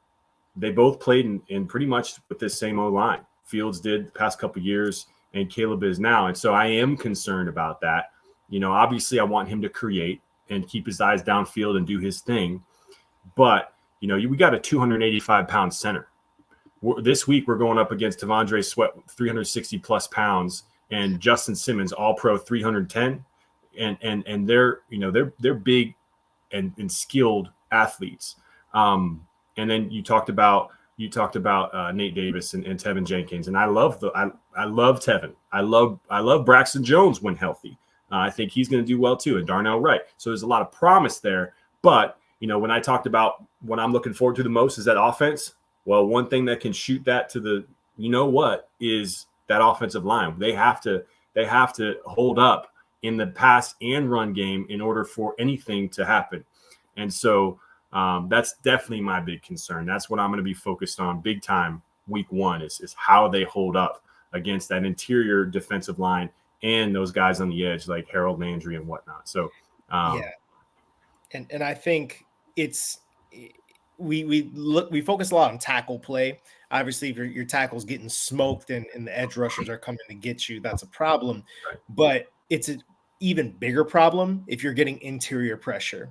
S6: they both played in pretty much with this same O-line. Fields did the past couple of years, and Caleb is now. And so I am concerned about that. Obviously I want him to create and keep his eyes downfield and do his thing. But, we got a 285-pound center. This week we're going up against Tavondre Sweat, 360-plus pounds, and Justin Simmons, all-pro, 310. And they're big and skilled athletes. And then you talked about Nate Davis and Tevin Jenkins, and I love Tevin. I love Braxton Jones when healthy. I think he's going to do well too, and Darnell Wright. So there's a lot of promise there. But when I talked about what I'm looking forward to the most is that offense. Well, one thing that can shoot that to the is that offensive line. They have to hold up in the pass and run game in order for anything to happen. And so that's definitely my big concern. That's what I'm going to be focused on big time week one is how they hold up against that interior defensive line and those guys on the edge like Harold Landry and whatnot. So
S7: And I think we focus a lot on tackle play. Obviously, if your tackle's getting smoked and the edge rushers are coming to get you, that's a problem.
S6: Right.
S7: But it's an even bigger problem if you're getting interior pressure,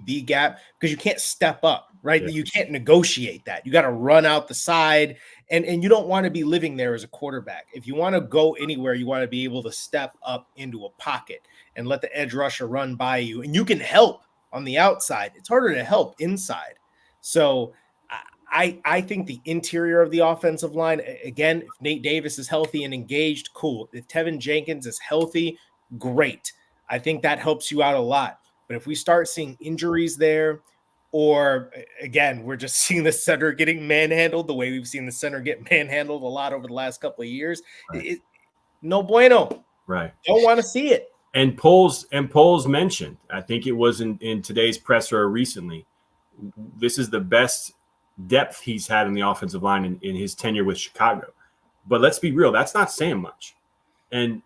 S7: B gap, because you can't step up, right?
S6: Yeah.
S7: You can't negotiate that. You got to run out the side, and you don't want to be living there as a quarterback. If you want to go anywhere, you want to be able to step up into a pocket and let the edge rusher run by you, and you can help on the outside. It's harder to help inside. So I think the interior of the offensive line, again, if Nate Davis is healthy and engaged, cool. If Tevin Jenkins is healthy, great. I think that helps you out a lot. But if we start seeing injuries there, or again, we're just seeing the center getting manhandled the way we've seen the center get manhandled a lot over the last couple of years,
S6: right.
S7: No bueno.
S6: Right.
S7: Don't want to see it.
S6: And Poles mentioned, I think it was in today's presser recently, this is the best depth he's had in the offensive line in his tenure with Chicago. But let's be real, that's not saying much. And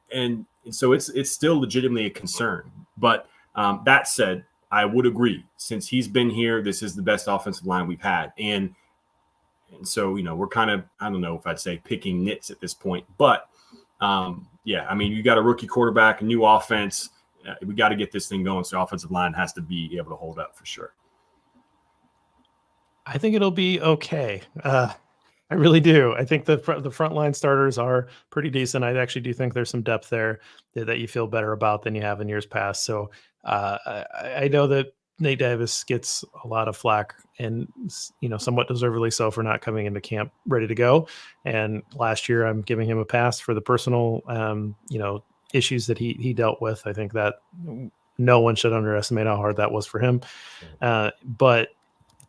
S6: so it's still legitimately a concern. But that said, I would agree. Since he's been here, this is the best offensive line we've had. And so, we're kind of, I don't know if I'd say picking nits at this point. But, you got a rookie quarterback, a new offense. We got to get this thing going. So the offensive line has to be able to hold up for sure.
S1: I think it'll be okay. I really do. I think the frontline starters are pretty decent. I actually do think there's some depth there that you feel better about than you have in years past. So I know that Nate Davis gets a lot of flack, and somewhat deservedly so, for not coming into camp ready to go. And last year, I'm giving him a pass for the personal issues that he dealt with. I think that no one should underestimate how hard that was for him. But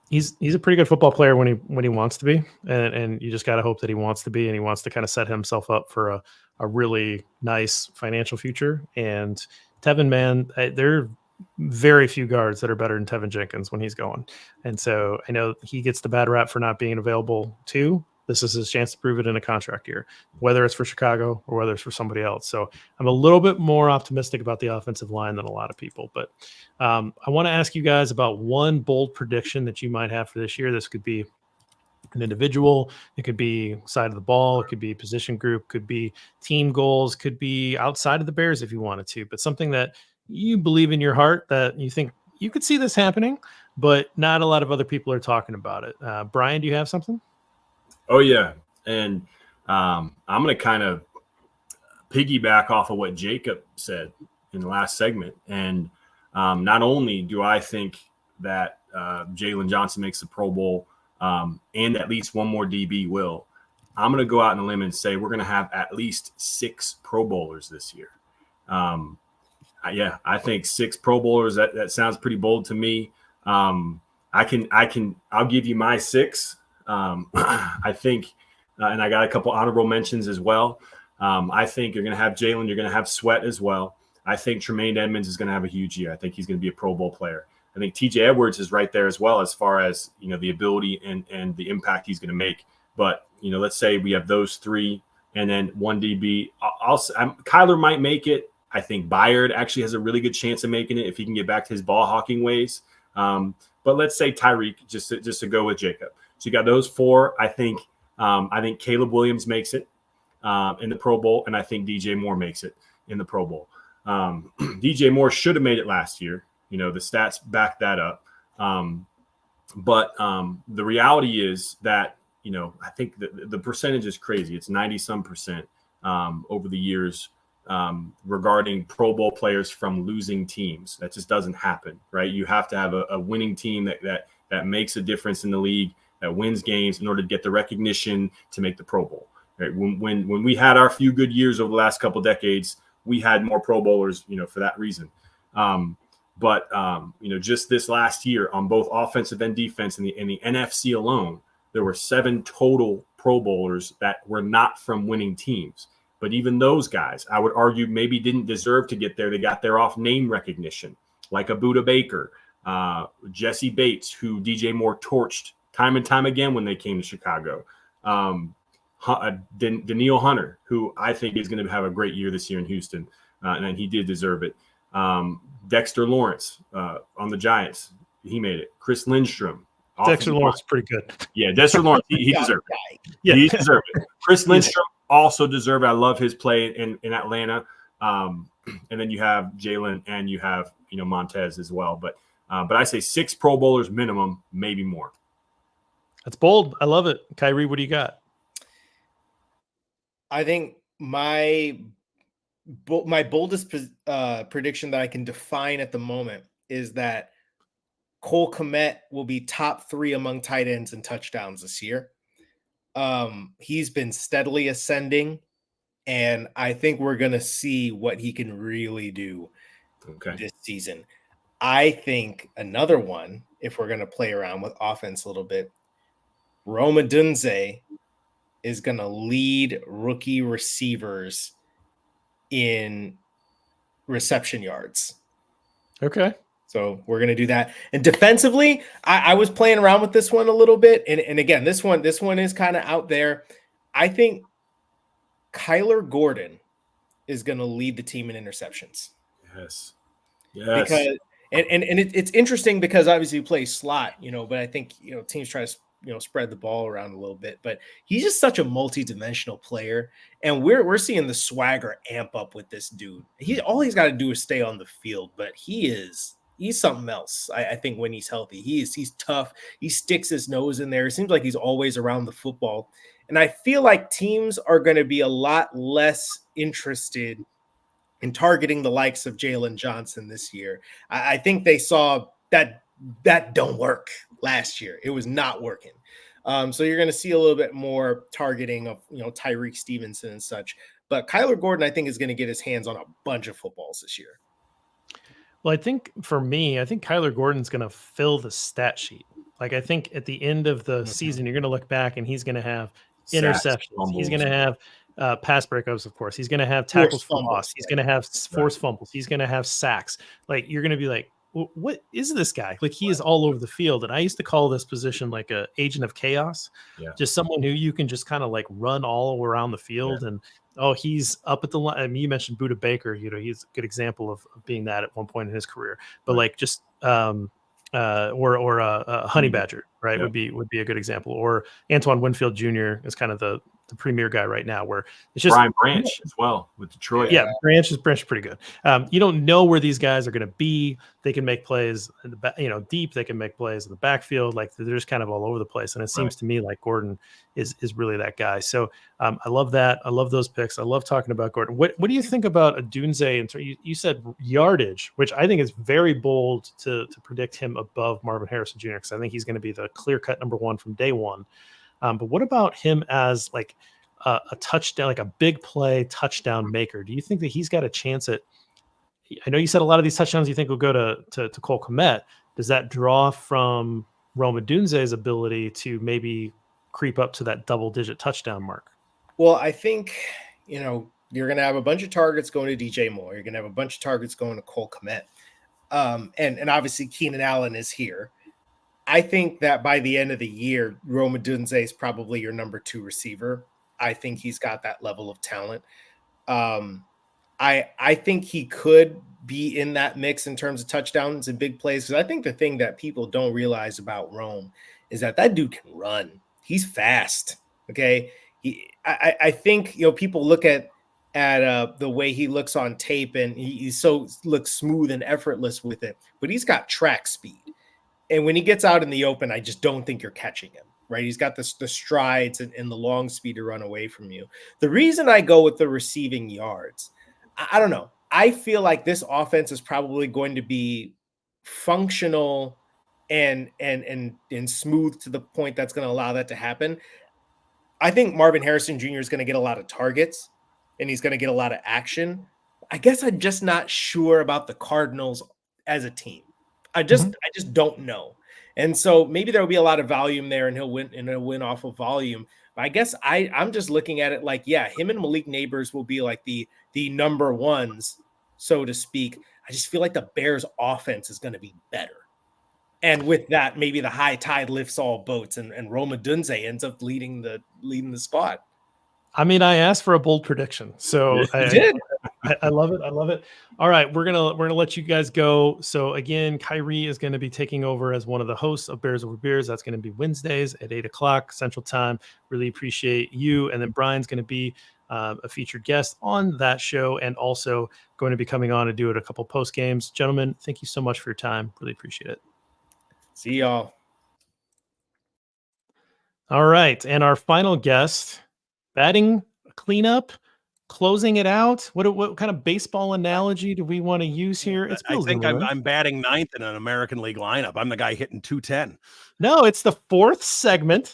S1: he's a pretty good football player when he wants to be, and you just got to hope that he wants to be, and he wants to kind of set himself up for a really nice financial future. And Tevin, man, there are very few guards that are better than Tevin Jenkins when he's going. And so I know he gets the bad rap for not being available too, this is his chance to prove it in a contract year, whether it's for Chicago or whether it's for somebody else. So I'm a little bit more optimistic about the offensive line than a lot of people. But I want to ask you guys about one bold prediction that you might have for this year. This could be an individual, it could be side of the ball, it could be position group, could be team goals, could be outside of the Bears if you wanted to, but something that you believe in your heart that you think you could see this happening, but not a lot of other people are talking about it. Bryan, do you have something?
S6: Oh yeah. And I'm going to kind of piggyback off of what Jacob said in the last segment. And not only do I think that Jalen Johnson makes the Pro Bowl, and at least one more DB will, I'm going to go out on a limb and say we're going to have at least 6 Pro Bowlers this year. I think 6 Pro Bowlers, that sounds pretty bold to me. I'll give you my 6. I think, and I got a couple honorable mentions as well. I think you're going to have Jalen, you're going to have Sweat as well. I think Tremaine Edmonds is going to have a huge year. I think he's going to be a Pro Bowl player. I think TJ Edwards is right there as well, as far as, the ability and the impact he's going to make. But, let's say we have those 3 and then 1 DB. Kyler might make it. I think Byard actually has a really good chance of making it if he can get back to his ball hawking ways. But let's say Tyreek, just to go with Jacob. So you got those 4. I think Caleb Williams makes it in the Pro Bowl, and I think DJ Moore makes it in the Pro Bowl. DJ Moore should have made it last year. The stats back that up. But the reality is that, I think the percentage is crazy. It's 90-some% over the years regarding Pro Bowl players from losing teams. That just doesn't happen, right? You have to have a winning team that makes a difference in the league, that wins games in order to get the recognition to make the Pro Bowl. Right? When we had our few good years over the last couple of decades, we had more Pro Bowlers, for that reason. But just this last year on both offensive and defense in the NFC alone, there were 7 total Pro Bowlers that were not from winning teams. But even those guys, I would argue, maybe didn't deserve to get there. They got there off name recognition, like a Buda Baker, Jesse Bates, who DJ Moore torched time and time again when they came to Chicago. Daniil Hunter, who I think is going to have a great year this year in Houston, and he did deserve it. Dexter Lawrence on the Giants, he made it. Chris Lindstrom.
S1: Dexter Lawrence is pretty good.
S6: Yeah, Dexter Lawrence, he deserved it. Yeah. He deserved it. Chris Lindstrom also deserved it. I love his play in Atlanta. And then you have Jalen and you have Montez as well. But I say 6 Pro Bowlers minimum, maybe more.
S1: That's bold. I love it. Khari, what do you got?
S7: I think my boldest prediction that I can define at the moment is that Cole Kmet will be top 3 among tight ends and touchdowns this year. He's been steadily ascending, and I think we're going to see what he can really do this season. I think another one, if we're going to play around with offense a little bit, Rome Odunze is going to lead rookie receivers in reception yards.
S1: Okay.
S7: So we're going to do that. And defensively, I was playing around with this one a little bit. And again, this one is kind of out there. I think Kyler Gordon is going to lead the team in interceptions.
S6: Yes.
S7: Because it's interesting because obviously he plays slot, but I think, teams try to, spread the ball around a little bit, but he's just such a multi-dimensional player. And we're seeing the swagger amp up with this dude. All he's got to do is stay on the field, but he's something else. I think when he's healthy, he's tough. He sticks his nose in there. It seems like he's always around the football. And I feel like teams are going to be a lot less interested in targeting the likes of Jalen Johnson this year. I think they saw that don't work last year. It was not working. So you're going to see a little bit more targeting of, Tyreek Stevenson and such. But Kyler Gordon, I think, is going to get his hands on a bunch of footballs this year.
S1: Well, I think for me, Kyler Gordon's going to fill the stat sheet. Like, I think at the end of the season, you're going to look back and he's going to have interceptions. He's going to have pass breakups, of course. He's going to have tackles for loss. He's going to have forced fumbles. He's going to have sacks. Like, you're going to be like, what is this guy? Like, he is all over the field. And I used to call this position like a agent of chaos, just someone who you can just kind of like run all around the field. And he's up at the line. I mean, you mentioned Buda Baker, he's a good example of being that at one point in his career, but like just or a Honey Badger, right? Would be a good example. Or Antoine Winfield Jr. is kind of the premier guy right now, where it's just
S6: Brian Branch as well with Detroit.
S1: Yeah, Branch is pretty good. You don't know where these guys are going to be. They can make plays in the back, deep. They can make plays in the backfield. Like, they're just kind of all over the place. And it seems to me like Gordon is really that guy. So I love that. I love those picks. I love talking about Gordon. What do you think about Odunze? You said yardage, which I think is very bold to predict him above Marvin Harrison Jr., because I think he's going to be the clear-cut number one from day one. But what about him as like a touchdown, like a big play touchdown maker? Do you think that he's got a chance at? I know you said a lot of these touchdowns you think will go to Cole Kmet. Does that draw from Rome Odunze's ability to maybe creep up to that double-digit touchdown mark?
S7: Well, I think you're going to have a bunch of targets going to DJ Moore. You're going to have a bunch of targets going to Cole Kmet, and obviously Keenan Allen is here. I think that by the end of the year, Rome Odunze is probably your number 2 receiver. I think he's got that level of talent. I think he could be in that mix in terms of touchdowns and big plays. Because I think the thing that people don't realize about Rome is that dude can run. He's fast. Okay. I think, people look at the way he looks on tape, and he looks smooth and effortless with it, but he's got track speed. And when he gets out in the open, I just don't think you're catching him, right? He's got the strides and the long speed to run away from you. The reason I go with the receiving yards, I don't know. I feel like this offense is probably going to be functional and smooth to the point that's going to allow that to happen. I think Marvin Harrison Jr. is going to get a lot of targets, and he's going to get a lot of action. I guess I'm just not sure about the Cardinals as a team. I just don't know. And so maybe there'll be a lot of volume there, and he'll win off of volume. But I guess I'm just looking at it like, him and Malik Neighbors will be like the number ones, so to speak. I just feel like the Bears offense is going to be better. And with that, maybe the high tide lifts all boats, and Rome Odunze ends up leading the spot.
S1: I mean, I asked for a bold prediction, so I love it. I love it. All right, we're gonna let you guys go. So again, Khari is going to be taking over as one of the hosts of Bears Over Beers. That's going to be Wednesdays at 8:00 Central Time. Really appreciate you. And then Brian's going to be a featured guest on that show, and also going to be coming on to do it a couple post games. Gentlemen, thank you so much for your time. Really appreciate it.
S7: See y'all.
S1: All right, and our final guest, batting cleanup, closing it out. What kind of baseball analogy do we want to use here? It's
S8: I think I'm batting ninth in an American League lineup. I'm the guy hitting 210.
S1: No, it's the fourth segment